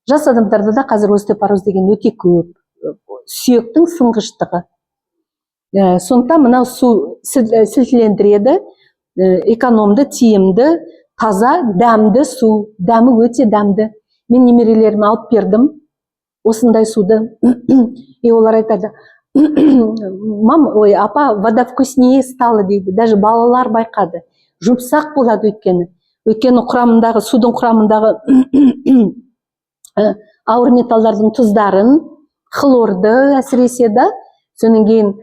Жас адамдарда да қазір остеопороз деген өте көп. Сүйектің сынғыштығы. Сондықтан мынау су сілтілендіреді, экономды, тиімді, таза, дәмді су. Дәмі өте дәмді. Мен немерелеріме алып бердім осындай суды. И олар айтады, апа, вода вкуснее стала дейді. Даже балалар байқады. Жұмсақ болады өйткені. Өйткені құрамындағы, судың құрамындағы ауыр металдардың тұздарын, хлорды әсіресе да, сонан кейін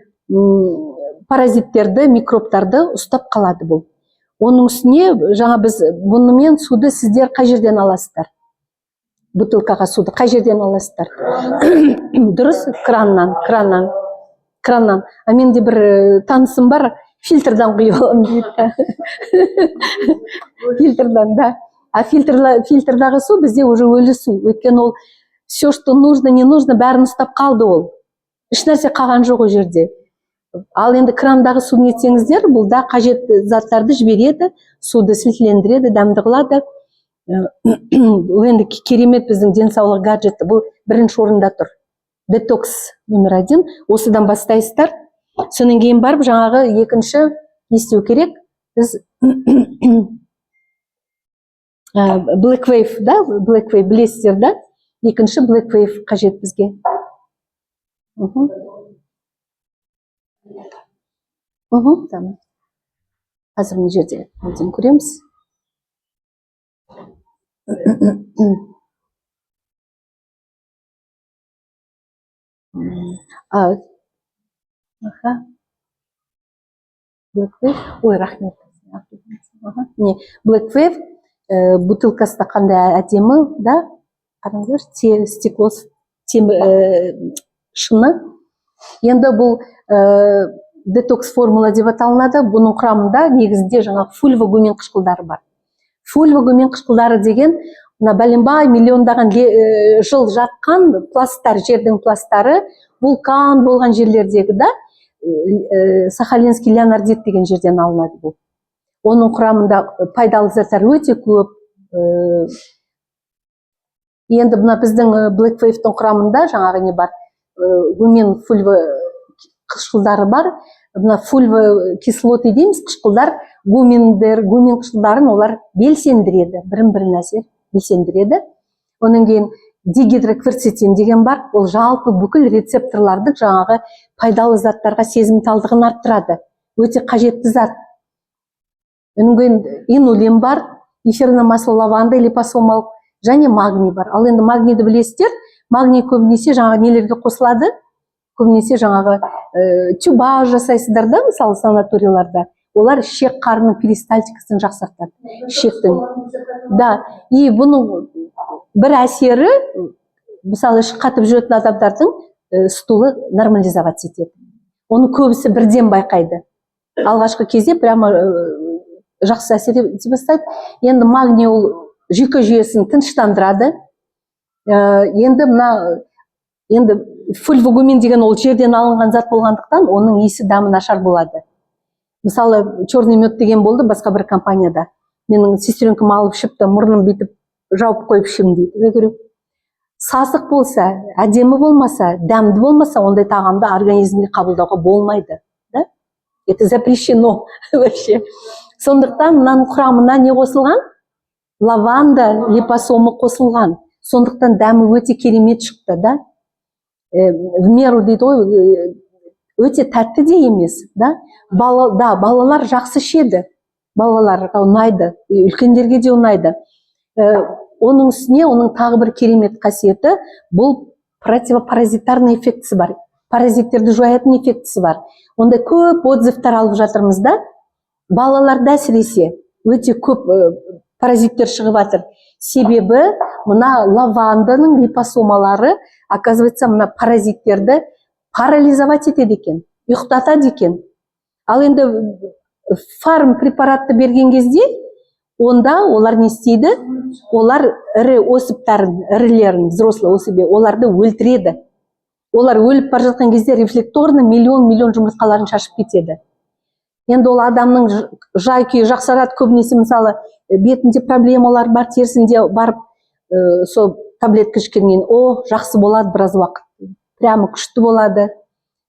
паразиттерді, микробтарды ұстап қалады бұл. Оның үстіне жаңа біз бұнымен суды сіздер қай жерден аласыздар? Бутылкаға суды қай жерден аласыздар? Дұрыс, краннан. А менде бір танысым бар, фильтрдан құйып аламын дейді. Фильтрдан, да. А фильтрдағы су бізде уже өлі су. Өйткені ол все, что нужно, не нужно, бәрін ұстап қалды ол. Ешнәрсе қалған жоқ ол жерде. Ал енді крандағы суды нетсеңіздер, бұл да қажетті заттарды жібереді, суды сілтілендіреді, дәмді қылады. Енді керемет біздің денсаулық гаджеті, бұл бірінші орында тұр. Детокс номер 1, осыдан бастайсыздар. Содан кейін барып жаңағы екінші не істеу керек? Біз Black Wave, да? Black Wave білесіздер, да? Екінші Black Wave қажет бізге. Tamam. Қазір мына жерде өзін көреміз. Black Wave. Ой, рахмет. Black Wave бутылкасы да қандай әдемі, да? Қараңыздар, стекло шыны. Енді бұл детокс формула деп аталынады. Бұның құрамында негізінде жаңа фульвогумен қышқылдары бар. Фульвогумен қышқылдары деген бәленбай миллиондаған жыл жатқан пласттар, жердің пласттары, вулкан болған жерлердегі, да, Сахалинский леонардит деген жерден алынады бұл. Оның құрамында пайдалы заттар өте көп. Енді бұна біздің Black Wave-тің құрамында жаңағы не бар? Гумен фульва қышқылдары бар. Бұна фульва кислоты дейміз, қышқылдар, гумен қышқылдарын олар белсендіреді, бірін-бірін әсер белсендіреді. Оның кейін дигидрокверцетин деген бар, ол жалпы бүкіл рецепторлардың жаңағы пайдалы заттарға сезімталдығын арттырады. Өте қажетті зат. Оның кейін инулин бар, эфирный масло лаванда, липосомалық, және магний бар. Ал енді магнийді білесіздер, магний көбінесе жаңағы нелерге қосылады, көбінесе жаңағы тюбаж жасайсыздар да, мысалы санаторияларда. Олар ішек қарының перистальтикасын жақсартады. Ішектің. Да, и бұның бір әсері, мысалы іші қатып жүретін адамдардың стулы нормализоваться етеді. Оны көбісі бірден байқайды. Алғашқы кезде прямо жақсы әсер ете бастайды. Енді магний ол жүйке жүйесін тыныштандырады. Енді фульвогумен деген ол жерден алынған зат болғандықтан, оның иісі дәмі нашар болады. Мысалы, черный мед деген болды басқа бір компанияда. Менің сестренкам алып шыпты, мұрным бүйтіп жауып қойып ішемін дейді. Сасық болса, әдемі болмаса, дәмді болмаса, ондай тағамды организмге қабылдауға болмайды. Это запрещено вообще. Сондықтан мынаның құрамына не қосылған? Лаванда, липосомы қосылған. Сондықтан дәмі өте керемет шықты, да? В меру дейді ғой, өте тәтті де емес, да? Балалар жақсы ішеді. Балаларға ұнайды, үлкендерге де ұнайды. Оның үстіне, оның тағы бір керемет қасиеті, бұл противопаразитарный эффектісі бар. Паразиттерді жоятын эффектісі бар. Онда көп отзывтар алып жатырмыз, да? Балаларда әсіресе өте көп паразиттер шығып жатыр. Себебі мына лаванданың липосомалары, оказывается, мына паразиттерді парализовать етеді екен, ұйықтатады екен. Ал енді фарм препаратты берген кезде, онда олар не істейді? Олар ірі особьтарын, ірілерін, взрослый особи, оларды өлтіреді. Олар өліп бара жатқан кезде рефлекторны миллион жұмыртқаларын шашып кетеді. Енді ол адамның жай-күйі жақсарады, көбінесе мысалы бетінде проблемалар бар, терісінде барып, сол таблетка ішкеннен, жақсы болады біраз уақыт. Прямо күшті болады,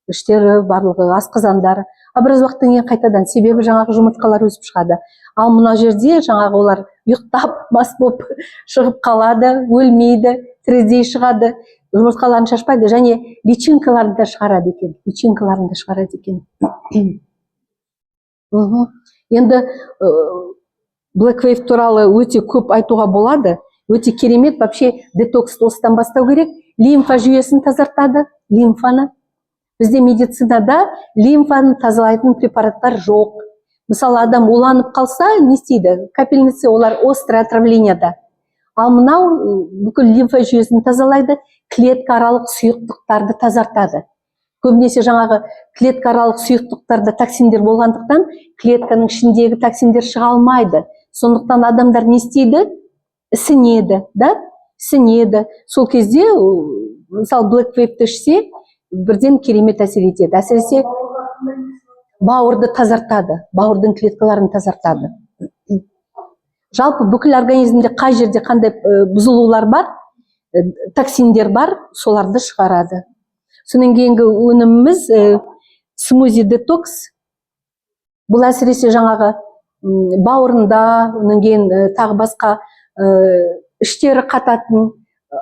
іштері барлығы, асқазандары. А біраз уақыттан кейін қайтадан, себебі жаңағы жұмыртқалар өсіп шығады. Ал мына жерде жаңағы олар ұйықтап, мас болып шығып қалады, өлмейді, тірідей шығады, жұмыртқаларын шашпайды, және личинкаларын да шығарады екен. Енді Black Wave туралы өте көп айтуға болады, өте керемет. Вообще детоксты осыдан бастау керек. Лимфа жүйесін тазартады, лимфаны. Бізде медицинада лимфаны тазалайтын препараттар жоқ. Мысалы, адам уланып қалса, не істейді? Капельницы, олар острое отравленияда. Ал мынау бүкіл лимфа жүйесін тазалайды, клетка аралық сұйықтықтарды тазартады. көбінесе жаңағы клеткааралық сұйықтықтарда токсиндер болғандықтан клетканың ішіндегі токсиндер шыға алмайды. Сондықтан адамдар не істейді? Ісінеді, да? Ісінеді. Сол кезде, мысалы, Black Wave-ті ішсе, бірден керемет әсер етеді. Әсіресе бауырды тазартады, бауырдың клеткаларын тазартады. Жалпы бүкіл организмде қай жерде қандай бұзылулар бар, токсиндер бар, соларды шығарады. Сонан кейінгі өніміміз смузи детокс. Бұл әсіресе жаңағы бауырында, онан кейін тағы басқа іштері қататын,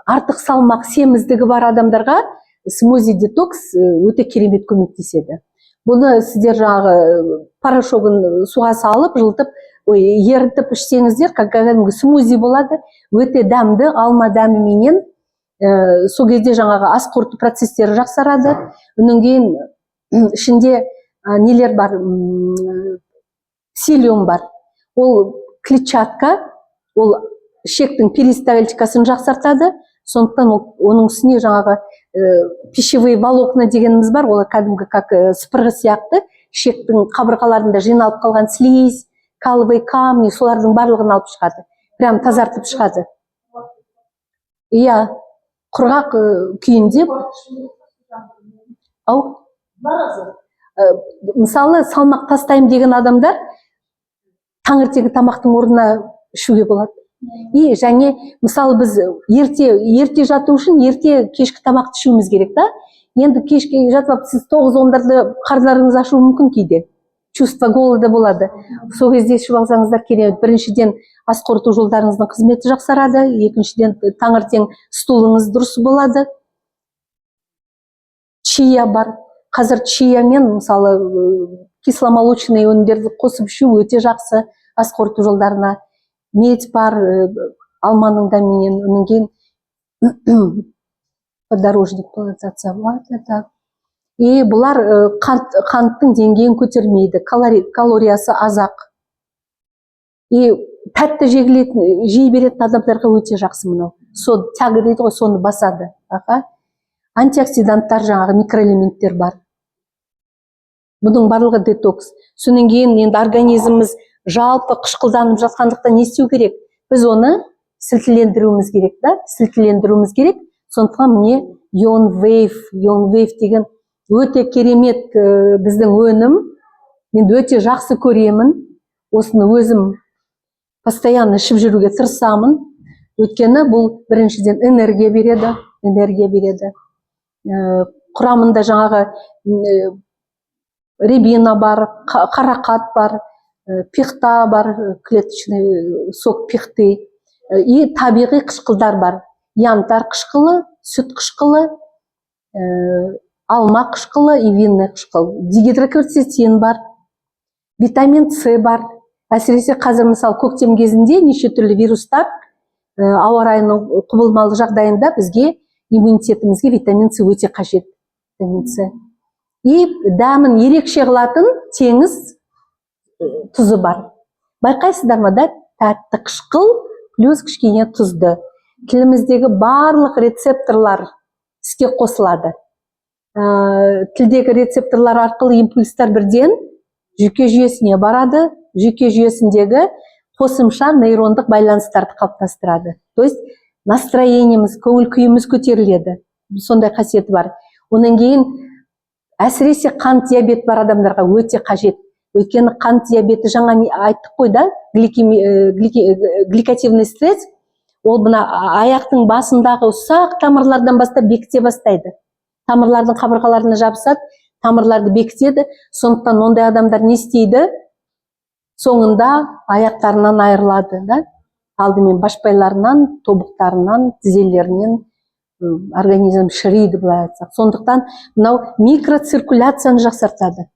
артық салмақ, семіздігі бар адамдарға смузи детокс өте керемет көмектеседі. Бұны сіздер жаңағы порошогын суға салып, жылытып, ерітіп ішсеңіздер, кәдімгі смузи болады, өте дәмді, алма дәміменен. Сол кезде жаңағы ас қорыту процестері жақсарады. Онан кейін ішінде нелер бар, псилиум бар. Ол клетчатка, ол ішектің перистальтикасын жақсартады. Сондықтан оның үстіне жаңағы пищевые волокна дегеніміз бар, ол кәдімгі как сыпырғы сияқты, ішектің қабырғаларында жиналып қалған слизь, каловые камни, солардың барлығын алып шығады. Прям тазартып шығады. Иә, құрғақ күйінде. Мысалы, салмақ тастайым деген адамдар таңертеңгі тамақтың орнына ішуге болады. И және мысалы біз ерте жату үшін ерте кешкі тамақты ішуіміз керек, да? Енді кешке жатып, сіз 9-10-дарды қарндарыңыз ашуы мүмкін кейде. Чувство голода болады. Сол кезде ішіп алсаңыздар керемет. Біріншіден ас қорыту жолдарыңыздың қызметі жақсарады, екіншіден таңертең стулыңыз дұрыс болады. Чия бар. Қазір чиямен, мысалы, кисломолочный өнімдерді қосып ішу өте жақсы ас қорыту жолдарына. Медь бар, алманың дәмінен, онан кейін подорожник полазация болады. И бұлар қанттың деңгейін көтермейді, калориясы азақ. И тәтті жей беретін адамдарға өте жақсы мынау. Тяга дейді ғой, соны басады. Антиоксиданттар, жаңағы микроэлементтер бар. Бұның барлығы детокс. Сонан кейін енді организміміз жалпы қышқылданып жатқандықтан не істеу керек? Біз оны сілтілендіруіміз керек, да? Сілтілендіруіміз керек. Сондықтан міне Ion Wave деген өте керемет біздің өнім. Мен өте жақсы көремін. Осыны өзім постоянно ішіп жүруге тырысамын. Өйткені бұл біріншіден энергия береді. Құрамында жаңағы рябина бар, қарақат бар, пихта бар, клеточный сок пихты. И табиғи қышқылдар бар. Янтар қышқылы, сүт қышқылы, алма қышқылы и винный қышқыл. Дигидрокверцетин бар, витамин С бар. Әсіресе қазір мысалы көктем кезінде неше түрлі вирустар ауа райының құбылмалы жағдайында бізге иммунитетімізге витамин С өте қажет. И дәмін ерекше қылатын теңіз тұзы бар. Байқайсыздар ма, да? Тәтті қышқыл плюс кішкене тұзды. Тіліміздегі барлық рецепторлар іске қосылады. Тілдегі рецепторлар арқылы импульстар бірден жүйке жүйесіне барады. Жүйке жүйесіндегі қосымша нейрондық байланыстарды қалыптастырады. То есть настроениеміз, көңіл күйіміз көтеріледі. Сондай қасиеті бар. Онан кейін әсіресе қант диабет бар адамдарға өте қажет. Өйткені қант диабеті жаңа айттық қой, да? Гликативный стресс, ол мына аяқтың басындағы ұсақ тамырлардан бастап бекіте бастайды. Тамырлардың қабырғаларына жабысады, тамырларды бекітеді. Сондықтан ондай адамдар не істейді? Соңында аяқтарынан айырылады, да? Алдымен башпайларынан, тобықтарынан, тізелерінен организм шірейді, былай айтсақ. Сондықтан мынау микроциркуляцияны жақсартады.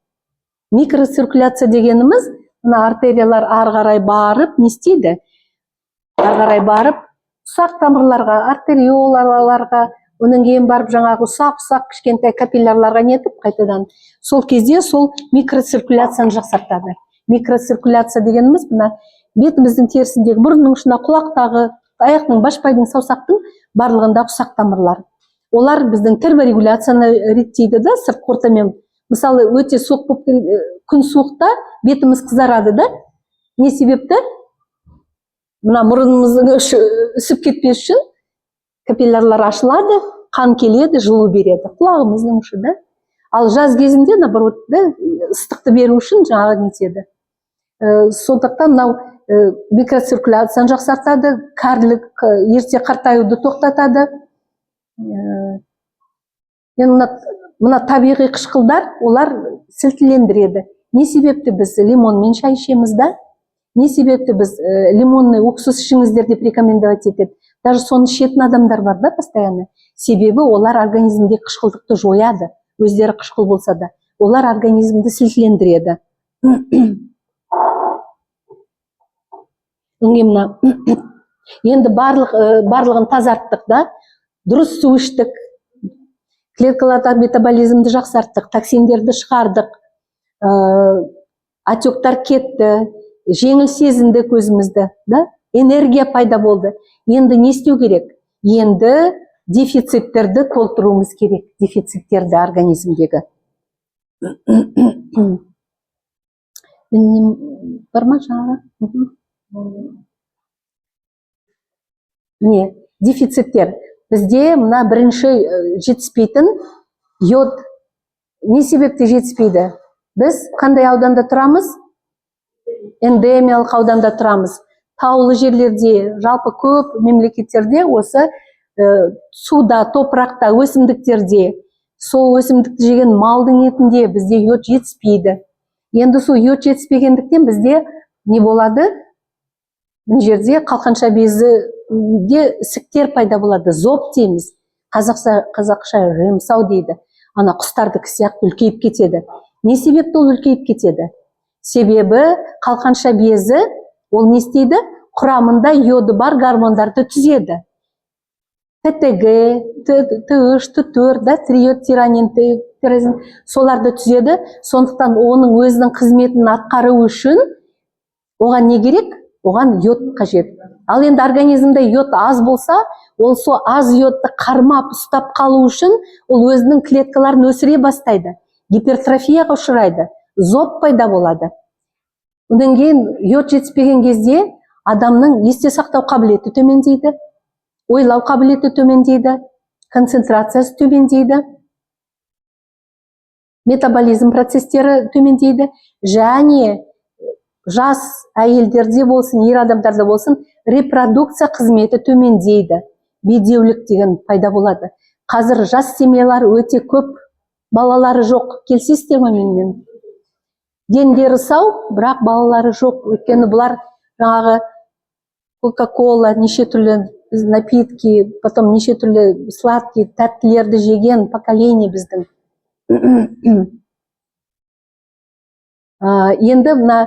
Микроциркуляция дегеніміз, мына артериялар ары қарай барып, не істейді? Ары қарай барып, ұсақ тамырларға, артериолаларға, онан кейін барып жаңағы ұсақ кішкентай капиллярларға нетіп қайтадан. Сол кезде сол микроциркуляцияны жақсартады. Микроциркуляция дегеніміз мына бетіміздің терісіндегі, мұрынның ұшына, құлақтағы, аяқтың, башпайдың, саусақтың барлығында ұсақ тамырлар. Олар біздің терморегуляцияны реттейді да, сыртқы ортамен. Мысалы, өте суық болып, күн суықта бетіміз қызарады да. Не себепті? Мына мұрнымыздың үсіп кетпес үшін капиллярлар ашылады, қан келеді, жылу береді. Құлағымыздың ұшы да. Ал жаз кезінде, наоборот, ыстықты беру үшін жаңағы нетеді. Сондықтан мынау микроциркуляцияны жақсартады, кәрілік, ерте қартаюды тоқтатады. Мына табиғи қышқылдар, олар сілтілендіреді. Не себепті біз лимонмен шай ішеміз да? Не себепті біз лимонный уксус ішіңіздер деп рекомендовать етеді. Даже соны ішетін адамдар бар да постоянно. Себебі олар организмде қышқылдықты жояды. Өздері қышқыл болса да. Олар организмді сілтілендіреді. Енді барлығын тазарттық да, дұрыс су іштік, клеткаларда метаболизмді жақсарттық, токсиндерді шығардық, отектар кетті, жеңіл сезінді көзімізді, да? Энергия пайда болды. Енді не істеу керек? Енді дефициттерді толтыруымыз керек, дефициттерді организмдегі. Бар ма жаңағы? Не, дефициттер. Бізде мына бірінші жетіспейтін йод. Не себепті жетіспейді? Біз қандай ауданда тұрамыз? Эндемиялық ауданда тұрамыз. Таулы жерлерде, жалпы көп мемлекеттерде осы суда, топырақта, өсімдіктерде, сол өсімдікті жеген малдың етінде бізде йод жетіспейді. Енді сол йод жетіспегендіктен бізде не болады? Бұл жерде қалқанша безіге ісіктер пайда болады. Зоб дейміз. Қазақша жемсау дейді. Ана құстардікі сияқты үлкейіп кетеді. Не себепті ол үлкейіп кетеді? Себебі қалқанша безі ол не істейді? Құрамында йоды бар гормондарды түзеді. ТТГ, Т3, Т4, триод, тиранин, тирозин, соларды түзеді. Сондықтан оның өзінің қызметін атқару үшін оған не керек? Оған йод қажет. Ал енді организмде йод аз болса, ол сол аз йодты қармап ұстап қалу үшін ол өзінің клеткаларын өсіре бастайды. Гипертрофияға ұшырайды. Зоб пайда болады. Одан кейін йод жетіспеген кезде адамның есте сақтау қабілеті төмендейді, ойлау қабілеті төмендейді, концентрациясы төмендейді, метаболизм процестері төмендейді, және жас әйелдерде болсын, ер адамдарда болсын, репродукция қызметі төмендейді. Бедеулік деген пайда болады. Қазір жас семьялар өте көп, балалары жоқ. Келісесіздер ме менімен? Дендері сау, бірақ балалары жоқ. Өйткені бұлар жаңағы кока-кола, неше түрлі напитки, потом неше түрлі сладкий, тәттілерді жеген поколение біздің. Енді мына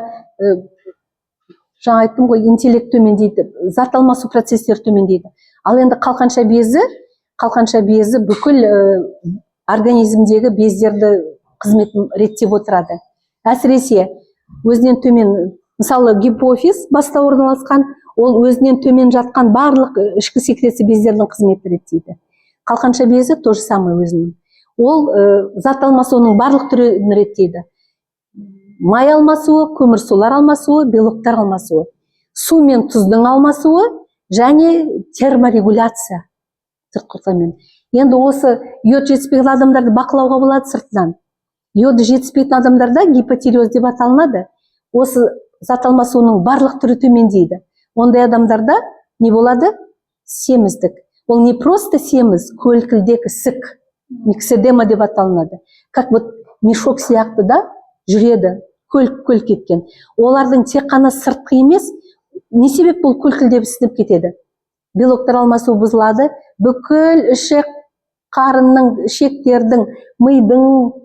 жаңа айттым ғой, интеллект төмендейді, зат алмасу процестері төмендейді. Ал енді қалқанша безі бүкіл организмдегі бездерді қызметін реттеп отырады. Әсіресе өзінен төмен, мысалы гипофиз баста орналасқан, ол өзінен төмен жатқан барлық ішкі секреция бездердің қызметін реттейді. Қалқанша безі то же самое өзінің. Ол зат алмасуының барлық түрін реттейді. Май алмасуы, көмірсулар алмасуы, белоктар алмасуы, су мен тұздың алмасуы және терморегуляция. Енді осы йод жетіспеген адамдарды бақылауға болады сыртынан. Йоды жетіспейтін адамдарда гипотиреоз деп аталынады. Осы зат алмасуының барлық түрі төмендейді. Ондай адамдарда не болады? Семіздік. Ол не просто семіз, көлкілдек ісік, микседема деп аталынады. Как вот мешок сияқты да жүреді, көл кеткен. Олардың тек қана сыртқы емес, не себеп бұл көлкілдеп ісініп кетеді? Белоктар алмасуы бұзылады, бүкіл ішек, қарынның, ішектердің, мидың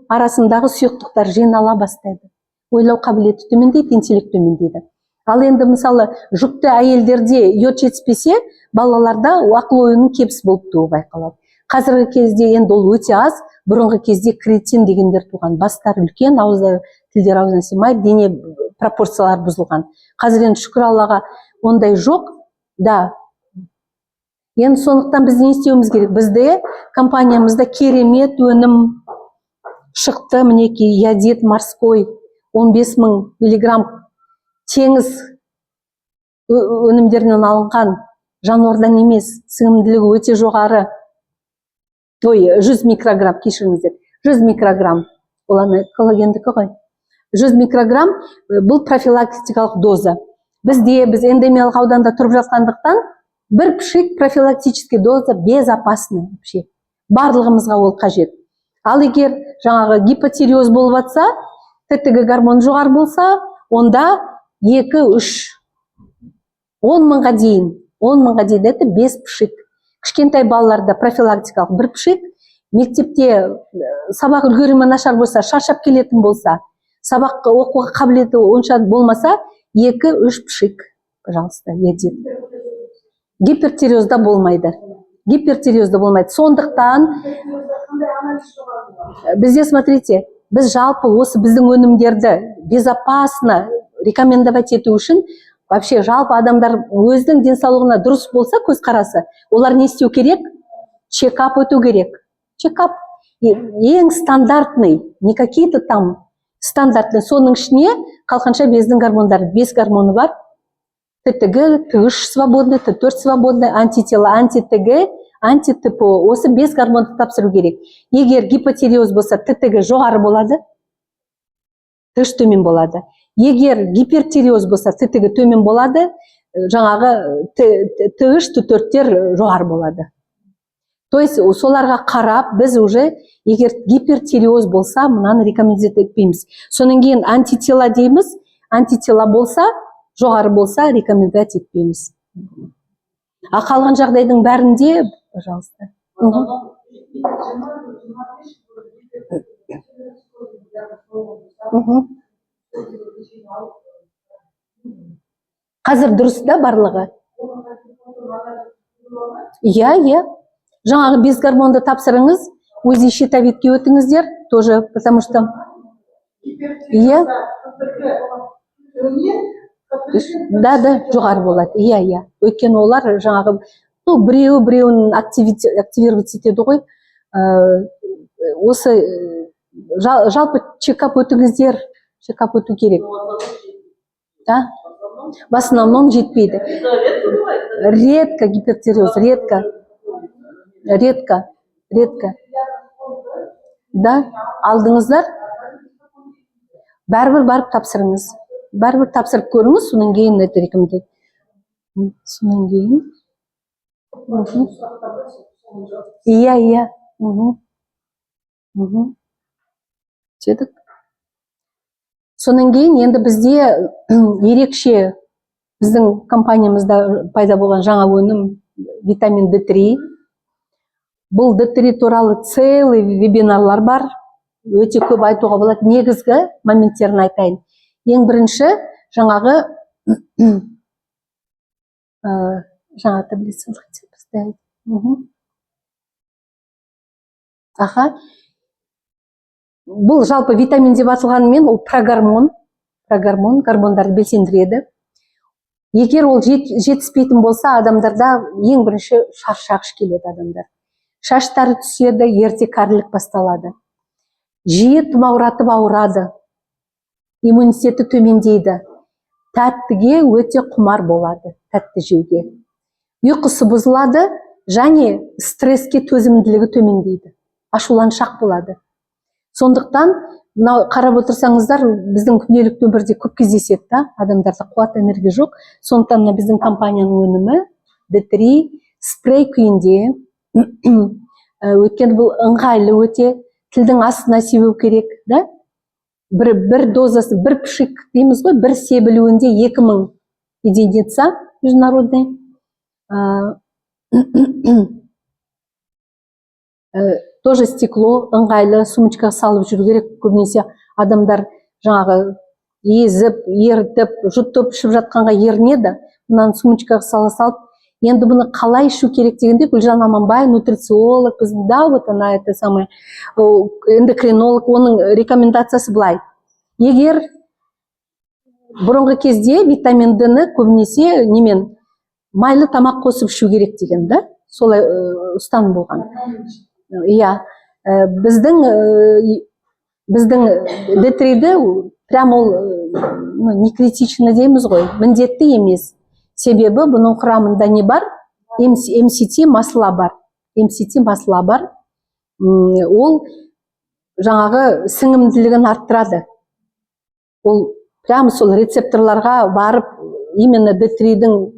арасындағы сұйықтықтар жинала бастайды. Ойлау қабілеті төмендейді, интеллект төмендейді. Ал енді мысалы жүкті әйелдерде йод жетіспесе, балаларда ақыл ойының кеміс болып туы байқалады. Қазіргі кезде енді ол өте аз, бұрынғы кезде кретин дегендер туған. Бастары үлкен, ауызда тілдер аузына сыймайды, дене пропорциялары бұзылған. Қазір енді шүкір Аллаға ондай жоқ. Да, Енді сондықтан біз не істеуіміз керек? Бізде компаниямызда керемет өнім шықты, мінекей, Ядет морской 15.000 миллиграмм теңіз өнімдерінен алынған, жануардан емес, сіңімділігі өте жоғары. 100 микрограмм, кешіріңіздер, 100 микрограмм, ол коллагендікі ғой. 100 микрограмм бұл профилактикалық доза. Біз эндемиялық ауданда тұрып жатқандықтан, бір пшик профилактический доза безопасны. Барлығымызға ол қажет. Ал егер жаңағы гипотиреоз болып жатса, ТТГ гормон жоғары болса, онда 2-3 10 мыңға дейін, это 5 пшик. Кішкентай балаларда профилактикалық 1 пшик, мектепте сабақ үлгерімі нашар болса, шаршап келетін болса, сабаққа оқуға қабілеті онша болмаса, 2-3 пшик, пожалуйста, едет. Гипертиреозда болмайды. Сондықтан бізде, смотрите, біз жалпы осы біздің өнімдерді безопасно рекомендовать ету үшін, вообще жалпы адамдар өзінің денсаулығына дұрыс болса, көзқарасы, олар не істеу керек? Чекап өту керек. Чекап ең стандартный, не какие-то там стандартный, соның ішіне қалқанша бездің гормондары, 5 гормоны бар. ТТГ, Т3 свободный, Т4 свободный, антитела, анти-ТГ, анти-ТПО. Осы 5 гормонды тапсыру керек. Егер гипотиреоз болса, ТТГ жоғары болады, Т3 төмен болады. Егер гипертиреоз болса, ТТГ төмен болады, жаңағы Т3, Т4-тер жоғары болады. То есть, соларға қарап, біз уже, егер гипертиреоз болса, мұнаны рекомендация етпейміз. Соның кейін антитела дейміз, антитела болса, жоғары болса, рекомендация етпейміз. А қалған жағдайдың бәрінде, пожалуйста. Қазір дұрыс да барлығы? Иә. Жаңағы 5 гормонды тапсырыңыз, УЗИ щитовидке өтіңіздер, тоже, потому что... Иә. Да, жоғары болады. Иә. Өйткені олар жаңағы, біреуін активировать етеді ғой. Осы жалпы чекап өтіңіздер, чекап өту керек. Да? В основном жетпейді. Редко гипертиреоз, редко. Да, алдыңыздар. Бәрібір барып тапсырыңыз. Бәрібір тапсырып көріңіз, соның кейін это рекомендация. Соның кейін. Иә. Жетік. Соның кейін енді бізде ерекше біздің компаниямызда пайда болған жаңа өнім витамин D3. Бұл D3 туралы целый вебинарлар бар. Өте көп айтуға болады. Негізгі моменттерін айтайын. Ең бірінші жаңағы таблицаны поставить. Бұл жалпы витамин деп аталғанымен, ол прогормон, гормондарды белсендіреді. Егер ол жетіспейтін болса, адамдарда ең бірінші шаршағыш келеді адамдар. Шаштары түседі, ерте кәрілік басталады. Жиі тұмауратып ауырады. Иммунитеті төмендейді. Тәттіге өте құмар болады, тәтті жеуге. Ұйқысы бұзылады, және стресске төзімділігі төмендейді. Ашуланшақ болады. Сондықтан, қарап отырсаңыздар, біздің күнделікті өмірде көп кездеседі, адамдарда қуат, энергия жоқ. Сондықтан біздің компанияның өнімі D3 спрей күйінде, өйткені бұл ыңғайлы өте, тілдің астына себу керек, да? Бір дозасы, бір пшик дейміз ғой, бір себілуінде 2000 единица международный. Тоже стекло, ыңғайлы, сумочкаға салып жүру керек. Көбінесе адамдар жаңағы езіп, ертіп, жұтып, ішіп жатқанға ерінеді. Мұнан сумочкаға сала салып, енді бұны қалай ішу керек дегенде, Гүлжан Аманбай, нутрициолог, біздің, да, вот она, это самое, эндокринолог, оның рекомендациясы былай. Егер бұрынғы кезде витамин D-ні көбінесе немен майлы тамақ қосып ішу керек деген, да? солай ұстаным болған. Иә, біздің D3-ді прям ол не критично дейміз ғой, міндетті емес. Себебі бұның құрамында не бар? MCT масла бар. MCT масла бар. Ол жаңағы сіңімділігін арттырады. Ол прямо сол рецепторларға барып, именно D3-дің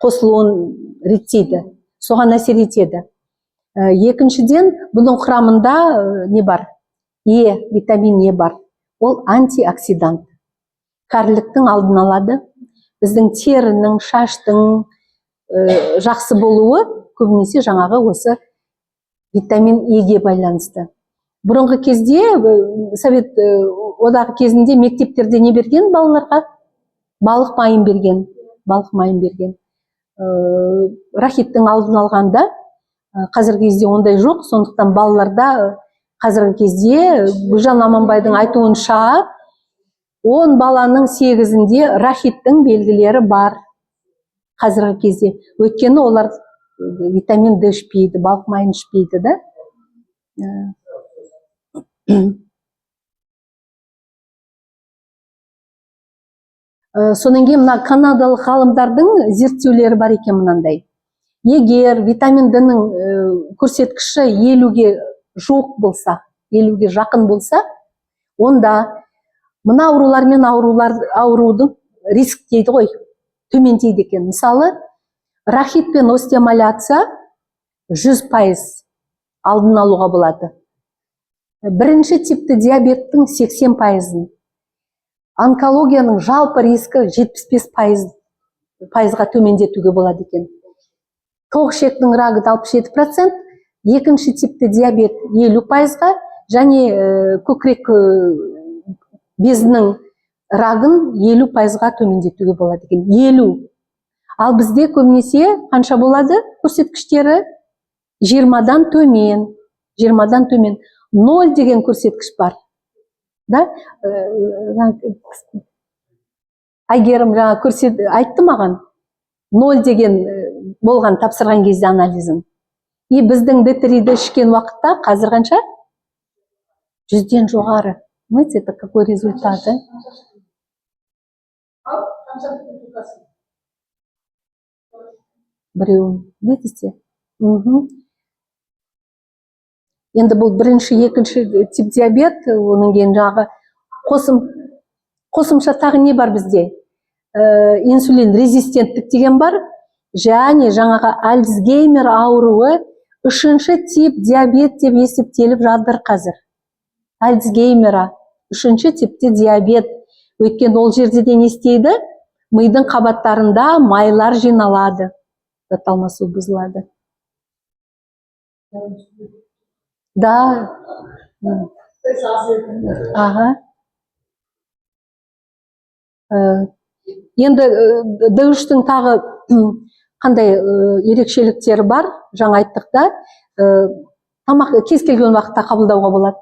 қосылуын реттейді. Соған әсер етеді. Екіншіден, бұның құрамында не бар? Витамин Е бар. Ол антиоксидант. Кәріліктің алдын алады. Біздің терінің, шаштың жақсы болуы көбінесе жаңағы осы витамин Еге байланысты. Бұрынғы кезде, Совет одағы кезінде мектептерде не берген балаларға? Балық майын берген. Рахиттің алдын алғанда, қазіргі кезде ондай жоқ, сондықтан балаларда қазіргі кезде Гүлжан Аманбайдың айтуынша 10 баланың 8-інде рахиттің белгілері бар қазіргі кезде. Өйткені олар витамин Д ішпейді, балық майын ішпейді да. Сонан кейін мына канадалық ғалымдардың зерттеулері бар екен мынандай. Егер витамин Д-ның көрсеткіші 50-ге жоқ болса, 50-ге жақын болса, онда мына аурулармен аурудың риск дейді ғой, төмендейді екен. Мысалы, рахит пен остеомаляция 100% алдын алуға болады. Бірінші типті диабеттің 80%, онкологияның жалпы рискі 75%-ға төмендетуге болады екен. Тоқ ішектің рагы 67%, екінші типті диабет 50%-ға, және көкірек безінің рагын 50%-ға төмендетуге болады екен. 50. Ал бізде көбінесе қанша болады көрсеткіштері? 20-дан төмен. 0 деген көрсеткіш бар. Айгерім айтты маған, 0 деген болған тапсырған кезде анализін. Біздің D3-ді ішкен уақытта қазір қанша? 100-ден жоғары. Знаете, это какой результат, Біреуін, видите? Енді бұл бірінші, екінші тип диабет, оның кейін жаңағы қосымша тағы не бар бізде? Инсулин резистенттік деген бар, және жаңағы Альцгеймер ауруы 3-ші тип диабет деп есептеліп жатыр қазір. Альцгеймера 3-ші типте диабет. Өйткені ол жерде не істейді? Мидың қабаттарында майлар жиналады. Алмасу бұзылады. Да. Енді D3-тің тағы қандай ерекшеліктері бар? Жаңа айттық та, тамақ кез келген уақытта қабылдауға болады.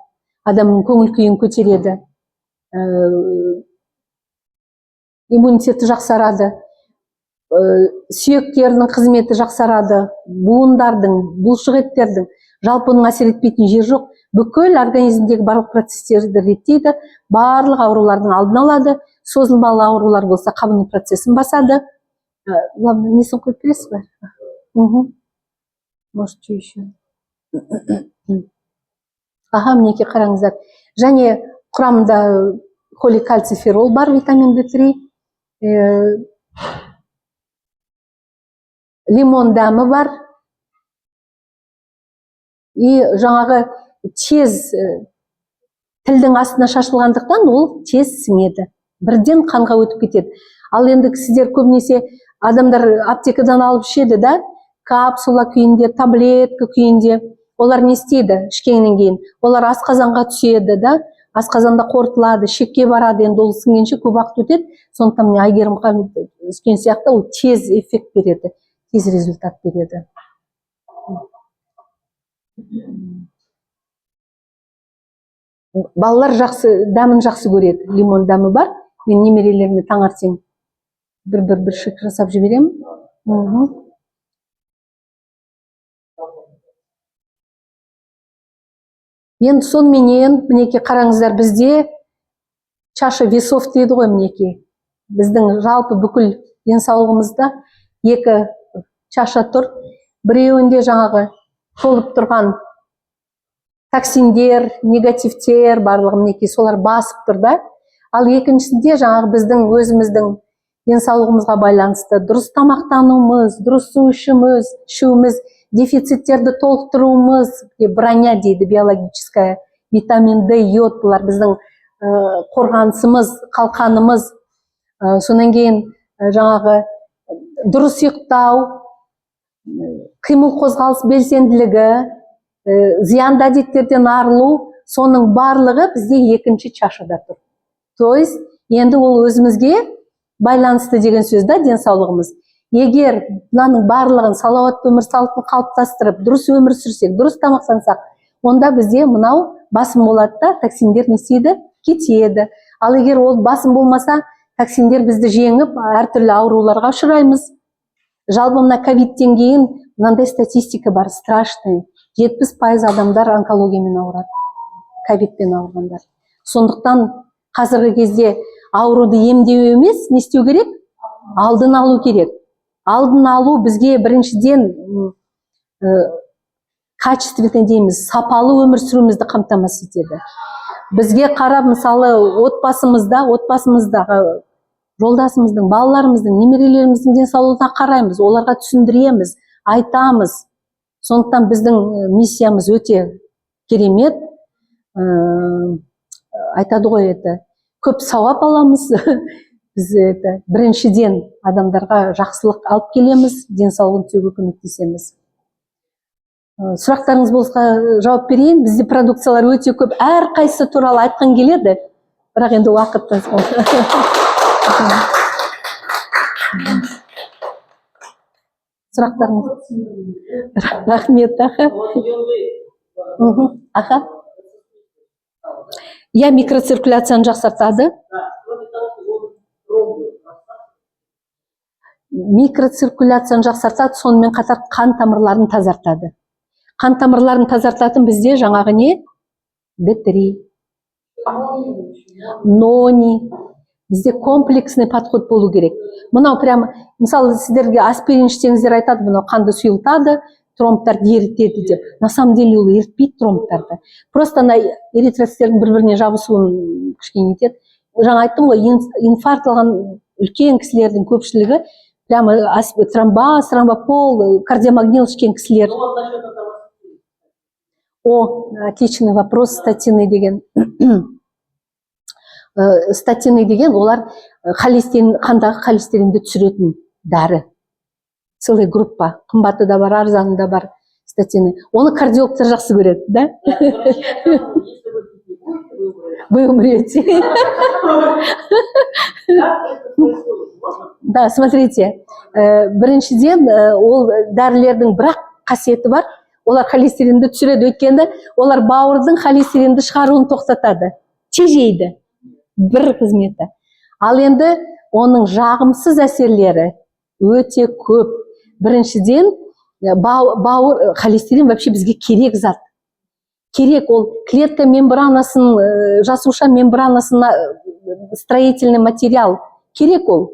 Адамның көңіл күйін көтереді. Иммунитеті жақсарады. Сүйектерінің қызметі жақсарады. Буындардың, бұлшық еттердің, жалпының әсер етпейтін жер жоқ. Бүкіл организмдегі барлық процестерді реттейді, барлық аурулардың алдын алады. Созылмалы аурулар болса, қабыну процесін басады. Несін қойып бересіз бе? Может, что еще? Мінеке қараңыздар. Және құрамында холикальциферол бар, витамин D3. Лимон дәмі бар. Жаңағы тез тілдің астына шашылғандықтан ол тез сіңеді. Бірден қанға өтіп кетеді. Ал енді сіздер көбінесе адамдар аптекадан алып ішеді да, капсула күйінде, таблетка күйінде. Олар не істейді ішкеннен кейін? Олар асқазанға түседі да, асқазанда қорытылады, шекке барады, енді ол сіңгенше көп уақыт өтеді. Сондықтан Айгерім түскен сияқты ол тез эффект береді, тез результат береді. Балалар дәмін жақсы көреді. Лимон дәмі бар. Мен немерелеріме таңертең бір шек жасап жіберемін. Енді сонымен мінекей қараңыздар, бізде чаша весов дейді ғой, мінекей. Біздің жалпы бүкіл денсаулығымызда екі чаша тұр. Біреуінде жаңағы толып тұрған токсиндер, негативтер, барлығы мінекей солар басып тұр да. Ал екіншісінде жаңағы біздің өзіміздің денсаулығымызға байланысты дұрыс тамақтануымыз, дұрыс су ішуіміз, дефициттерді толықтыруымыз, броня дейді, биологическая, витамин D, йод, бұлар біздің қорғанысымыз, қалқанымыз. Сонан кейін жаңағы дұрыс ұйықтау, қимыл қозғалыс белсенділігі, зиянды әдеттерден арылу, соның барлығы бізде екінші чашада тұр. То есть енді ол өзімізге байланысты деген сөз да, денсаулығымыз. Егер мынаның барлығын салауатты өмір салтын қалыптастырып, дұрыс өмір сүрсек, дұрыс тамақтансақ, онда бізде мынау басым болады да, токсиндер не істейді? Кетеді. Ал егер ол басым болмаса, токсиндер бізді жеңіп, әртүрлі ауруларға ұшыраймыз. Жалпы мына ковидтен кейін мынандай статистика бар, страшный. 70% адамдар онкологиямен ауырады, ковидпен ауырғандар. Сондықтан қазіргі кезде ауруды емдеу емес, не істеу керек? Алдын алу керек. Алдын алу бізге біріншіден качественный дейміз, сапалы өмір сүруімізді қамтамасыз етеді. Бізге қарап, мысалы, отбасымыздағы жолдасымыздың, балаларымыздың, немерелеріміздің денсаулығына қараймыз, оларға түсіндіреміз, айтамыз. Сондықтан біздің миссиямыз өте керемет. Айтады ғой, көп сауап аламыз. Біз біріншіден адамдарға жақсылық алып келеміз, денсаулығын түзеуге көмектесеміз. Сұрақтарыңыз болса жауап берейін. Бізде продукциялар өте көп, әрқайсысы туралы айтқан келеді, бірақ енді уақыт аз. Сұрақтарыңыз? Рахмет, аха. Аха. Я микроциркуляцияны жақсартады. Микроциркуляцияны жақсартады, сонымен қатар қан тамырларын тазартады. Қан тамырларын тазартатын бізде жаңағы не? D3, нони. Бізде комплексный подход болу керек. Мынау прямо, мысалы, сіздерге аспирин ішсеңіздер айтады, мынау қанды сұйылтады, тромбтарды ерітеді деп. На самом деле ол ерітпейді тромбтарды. Просто ана эритроциттердің бір-біріне жабысуын кішкене етеді. Жаңа айттым ғой, инфаркт алған үлкен кісілердің көпшілігі прямо тромбоз, тромбопол, кардиомагнил ішкен кісілер. Отличный вопрос, статины деген. Статины деген олар қандағы холестеринді түсіретін дәрі. Целая группа. Қымбаты да бар, арзаны да бар статины. Оны кардиологтар жақсы көреді, да? Вы умрете. Да, смотрите, біріншіден ол дәрілердің бірақ қасиеті бар. Олар холестеринді түсіреді, өйткені олар бауырдың холестеринді шығаруын тоқтатады, тежейді. Бір қызметі. Ал енді оның жағымсыз әсерлері өте көп. Біріншіден бауыр, холестерин вообще бізге керек зат. Керек, ол клетка мембранасын, жасуша мембранасына строительный материал. Керек ол.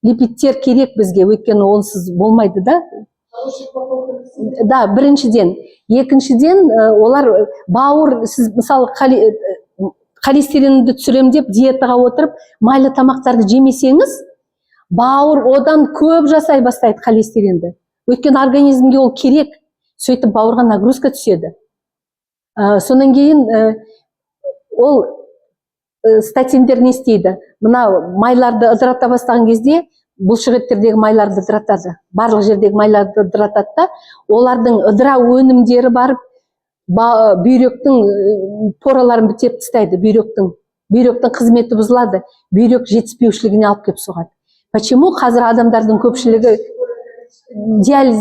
Липидтер керек бізге, өйткені онсыз болмайды, да? Да, біріншіден. Екіншіден, олар бауыр, сіз мысалы холестеринді түсірем деп диетаға отырып, майлы тамақтарды жемесеңіз, бауыр одан көп жасай бастайды холестеринді. Өйткені организмге ол керек, сөйтіп бауырға нагрузка түседі. Сонан кейін ол статиндер не істейді? Мына майларды ыдырата бастаған кезде бұлшықеттердегі майларды ыдыратады. Барлық жердегі майларды ыдыратады да, олардың ыдыра өнімдері барып бүйректің пораларын бітеп тастайды, бүйректің қызметі бұзылады, бүйрек жетіспеушілігіне алып келіп соғады. Почему қазір адамдардың көпшілігі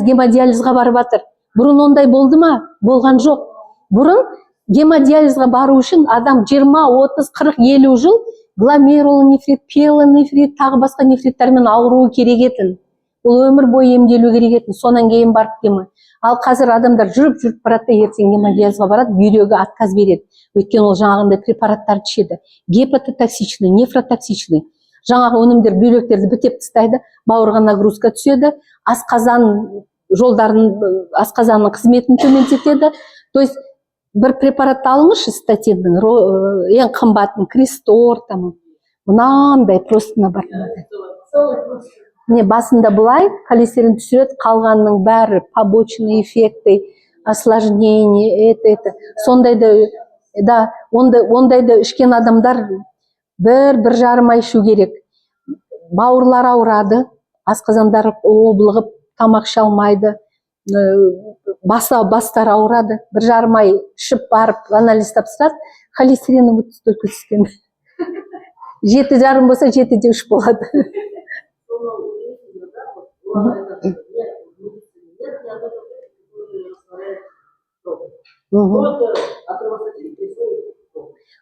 гемодиализға барып жатыр? Бұрын ондай болды ма? Болған жоқ. Бұрын гемодиализға бару үшін адам 20, 30, 40, 50 жыл гломерулонефрит, пиелонефрит, тағы басқа нефриттармен ауыруы керек етін. ол өмір бойы емделу керек еді, сонан кейін барып демі. Ал қазір адамдар жүріп барады да ертең гемодиализға барады, бүйрегі отказ береді. Өйткені ол жаңағындай препараттарды ішеді. Гепатотоксичный, нефротоксичный. Жаңағы өнімдер бүйректерді бітеп тастайды, бауырға нагрузка түседі, асқазанның қызметін төмендетеді. То есть бір препаратты алыңызшы, статиннің, ең қымбатын, Кристор, мынандай просто бар. Не басында былай холестерин түсіреді, қалғанның бәрі побочные эффекты, осложнение, это. Сондайды, да, ондайды ішкен адамдар бір жарым ай ішу керек. Бауырлар ауырады, асқазандары облығып, тамақ іше алмайды, бастары ауырады. Бір жарым ай ішіп барып, анализ тапсырады, холестерині вот столько түскен. 7,5 болса 7,3 болады.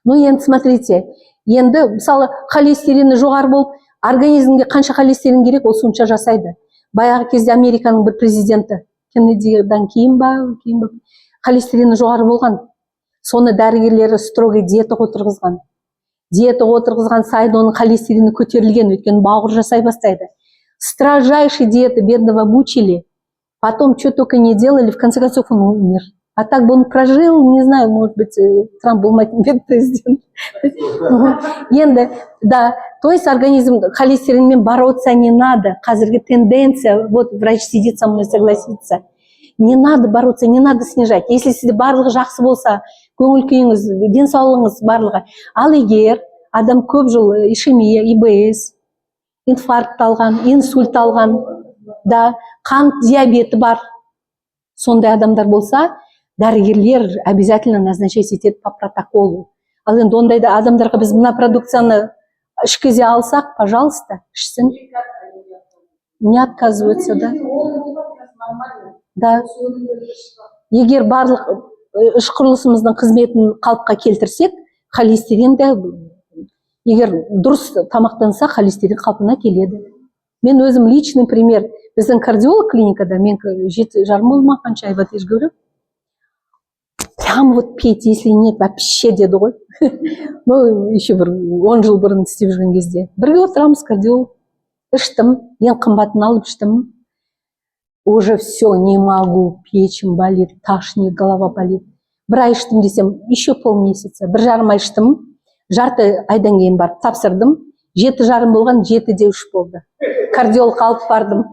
Ну, енді смотрите, енді мысалы холестерині жоғары болып, организмге қанша холестерин керек, ол сонша жасайды. Баяғы кезде Американың бір президенті, Кеннедидан кейін ба, холестерині жоғары болған. Соны дәрігерлері строгий диетаға отырғызған. Диетаға отырғызған сайын оның холестерині көтерілген, өйткені бауыр жасай бастайды. Строжайшей диеты бедного мучили, потом что только не делали, в конце концов он умер. А так бы он прожил, не знаю, может быть, Трамп был президент. Енді, да, то есть организм холестеринмен бороться не надо. Қазіргі тенденция, вот врач сидит со мной, согласится. Не надо бороться, не надо снижать. Если сізде барлығы жақсы болса, көңіл күйіңіз, денсаулығыңыз барлығы. Ал егер адам көп жыл ишемия, ИБС, инфаркт алған, инсульт алған, да, қант диабеті бар, сондай адамдар болса, дәрігерлер обязательно назначать етеді по протоколу. Ал енді ондайда адамдарға біз мына продукцияны ішкізе алсақ, пожалуйста, ішсін. Не отказываются, да? Да. Егер барлық іш құрылысымыздың қызметін қалыпқа келтірсек, холестерин де, егер дұрыс тамақтанса, холестерин қалпына келеді. Мен өзім личный пример, біздің кардиолог клиникада, мен 7,5 болма, қанша ай бәтеш көріп, прям вот пейте, если нет, вообще деді ғой. Ну, еще бір 10 жыл бұрын істеп жүрген кезде. Бірге отырамыз, кардиолог. Іштім, ең қымбатын алып іштім. Уже все, не могу, печень болит, тошнит, голова болит. Бір ай іштім десем, еще полмесяца. Бір жарым ай іштім, жарты айдан кейін барып тапсырдым. 7,5 болған, 7,3 болды. Кардиолог алып бардым.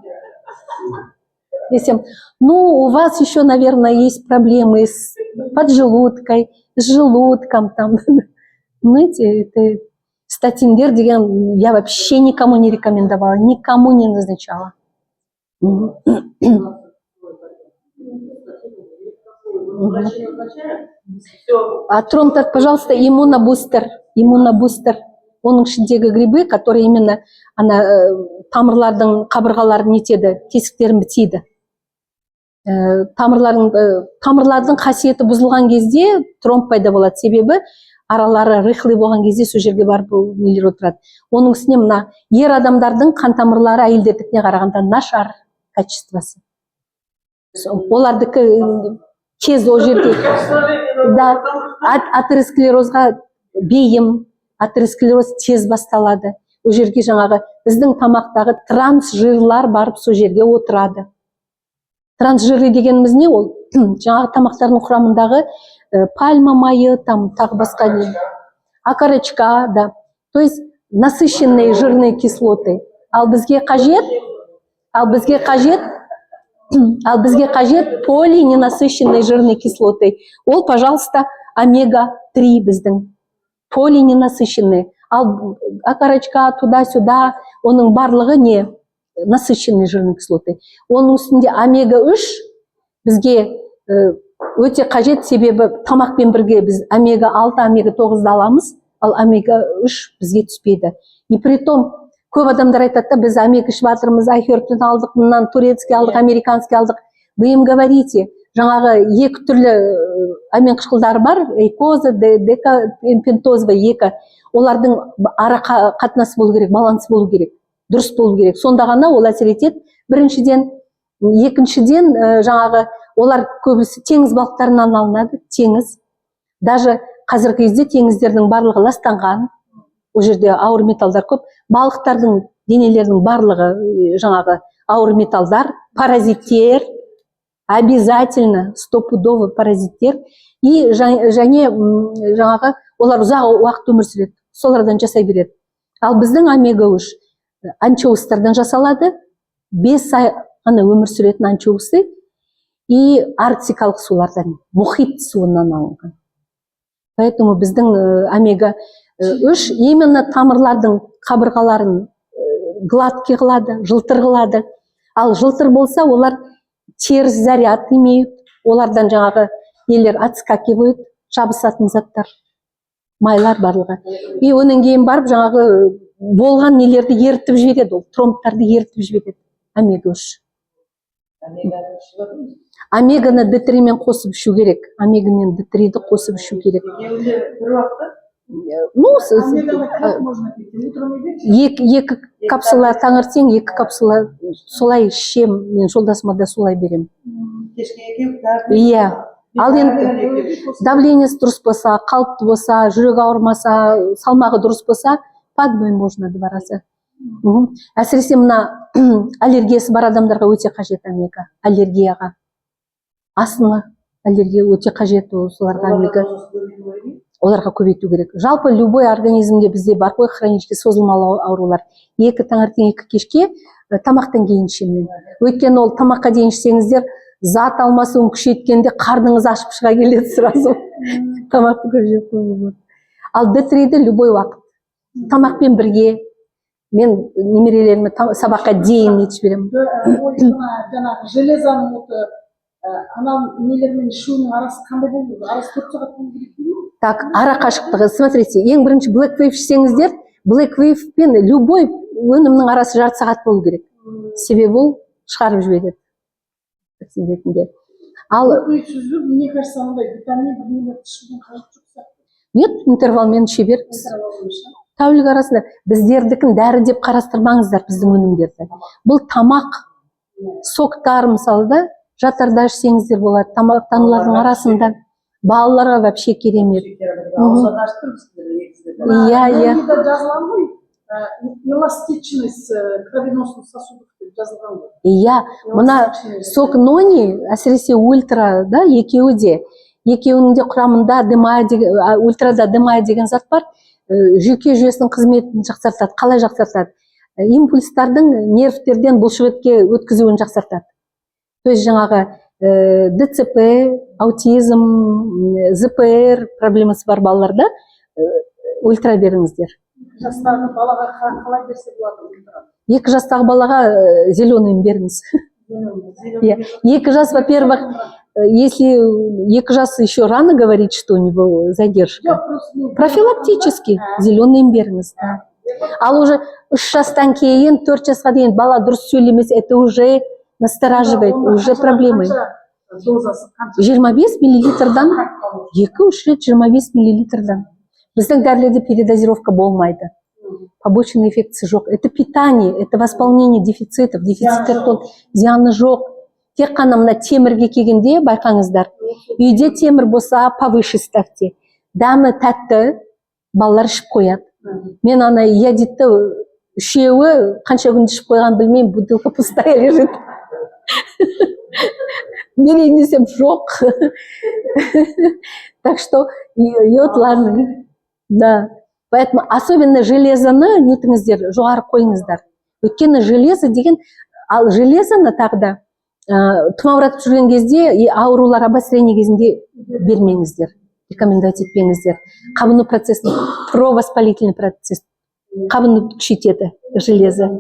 Десем, ну, у вас еще, наверное, есть проблемы с поджелудкой, с желудком, там. Знаете, это статиндер деген я вообще никому не рекомендовала, никому не назначала. А Тромтат, пожалуйста, иммунобустер. Оның ішіндегі грибы, которые именно тамырлардың қабырғаларын нетеді, тесіктерін бітейді. Тамырлардың қасиеті бұзылған кезде тромб пайда болады. Себебі аралары рыхлый болған кезде сол жерге барып нелер отырады. Оның үстіне мына ер адамдардың қан тамырлары әйелдердікіне қарағанда нашар качествосы. Олардікі тез ол жерде. Да, атеросклерозға бейім, атеросклероз тез басталады. Ол жерге жаңағы біздің тамақтағы трансжирлар барып сол жерге отырады. Трансжиры дегеніміз не ол? Жаңағы тамақтардың құрамындағы пальма майы, тағы басқа не. Окорочка, да. То есть насыщенные жирные кислоты. Ал бізге қажет полиненасыщенные жирные кислоты. Ол, пожалуйста, омега-3 біздің. Полиненасыщенные. Ал окорочка туда-сюда, оның барлығы не? Насыщенные жирные кислоты. Оның үстінде омега-3 бізге өте қажет, себебі тамақпен бірге біз омега-6, омега-9 аламыз, ал омега-3 бізге түспейді. И притом, көп адамдар айтады, біз омега ішіп жатырмыз, айхертін алдық, мынан турецкий алдық, американский алдық. Вы им говорите, жаңағы екі түрлі амин қышқылдары бар, эйкоза, декапентоза, екі. Олардың ара қатынасы болу керек, баланс болу керек, дұрыс болу керек. Сонда ғана ол әсер етеді біріншіден. Екіншіден, жаңағы олар көбісі теңіз балықтарынан алынады, теңіз. Даже қазіргі кезде теңіздердің барлығы ластанған, ол жерде ауыр металдар көп. Балықтардың денелерінің барлығы жаңағы ауыр металдар, паразиттер, обязательно, стопудовый паразиттер. И және жаңағы олар ұзақ уақыт өмір сүреді, солардан жасай береді. Ал біздің омега-3 анчоустардан жасалады, 5 ай ғана өмір сүретін анчоусы, и арктикалық сулардан, мұхит суынан алынған. Поэтому біздің омега-3 именно тамырлардың қабырғаларын гладкий қылады, жылтыр қылады. Ал жылтыр болса, олар теріс заряд имеют, олардан жаңағы нелер отскакивают, жабысатын заттар, майлар барлығы. И онан кейін барып жаңағы болған нелерді ерітіп жібереді, ол тромбтарды ерітіп жібереді. Омега-3. Омеганы D3 мен қосып ішу керек. Омега мен D3-ді қосып ішу керек. Екі капсула таңертең, 2 капсула солай ішем, мен жолдасыма да солай берем. Иә. Ал енді давлениесі дұрыс болса, қалыпты болса, жүрегі ауырмаса, салмағы дұрыс болса, подбой можно 2 раза. Әсіресе мына аллергиясы бар адамдарға өте қажет омега, аллергияға. Астма аллергия өте қажет, соларға омега. Оларға көбейту керек. Жалпы любой организмде бізде бар ғой хронический созылмалы аурулар. 2 таңертең, 2 кешке тамақтан кейін ішемін. Өйткені ол тамаққа дейін ішсеңіздер, зат алмасуын күшейткенде қарныңыз ашып шыға келеді сразу. Тамақты көп жеп қоюға болады. Ал D3-ді любой уақыт. Тамақпен бірге мен немерелеріме сабаққа дейін етіп беремін. Жаңағы железаның оты анау нелермен ішуінің арасы қандай болды? Арасы 4 сағат болу керек пе? Так, ара қашықтығы, смотрите, ең бірінші Black Wave ішсеңіздер, Black Wave пен любой өнімнің арасы жарты сағат болу керек. Себебі ол шығарып жібереді. Ал мне кажется, андай витамин бірнелерді ішудің қажеті жоқ. Нет, интервалмен іше беріңіз. Тәулік арасында біздердікін дәрі деп қарастырмаңыздар біздің өнімдерді. Бұл тамақ, соктар мысалы да, жатарда ішсеңіздер болады, тамақтанулардың арасында. Балаларға вообще керемет. Иә. Жазылған ғой, эластичность кровеносных сосудов деп жазылған ғой. Иә, мына сок нони, әсіресе ультра, да, екеуі де. Екеуінің де құрамында ультрада демай деген зат бар. Жүйке жүйесінің қызметін жақсартады. Қалай жақсартады? Импульстардың нервтерден бұлшықетке өткізуін жақсартады. То есть жаңағы ДЦП, аутизм, ЗПР проблемасы бар балаларда ультра беріңіздер. Жастағы балаға қалай берсе болады ультра? 2 жастағы балаға зеленыйын беріңіз. 2 жас, во-первых, если 2 жас еще рано говорить, что у него задержка, профилактически зеленыйын беріңіз. Ал уже 3 жастан кейін 4 жасқа дейін бала дұрыс сөйлемесе, это уже настораживает, уже проблемы. 25 миллилитрдан, 2-3 рет 25 миллилитрдан. Біздің дәрілерде передозировка болмайды. Побочный эффекті жоқ. Это питание, это восполнение дефицитов. Дефициттер зияны жоқ. Тек қана мына темірге келгенде байқаңыздар. Үйде темір болса, повыше ставьте. Дәмі тәтті, балалар ішіп қояды. Мен ана иодидті 3-еуі қанша күнде ішіп қойған білмеймін, бутылка пустая лежит. Берейін десем жоқ. Так что йод, ладно. Да. Поэтому особенно железоны нетіңіздер, жоғары қойыңыздар. Өйткені железо деген, ал железоны тағы да тұмауратып жүрген кезде, аурулар обострение кезінде бермеңіздер, рекомендовать етпеңіздер. Қабыну процесін, провоспалительный процесс, қабыну күшейтеді железо.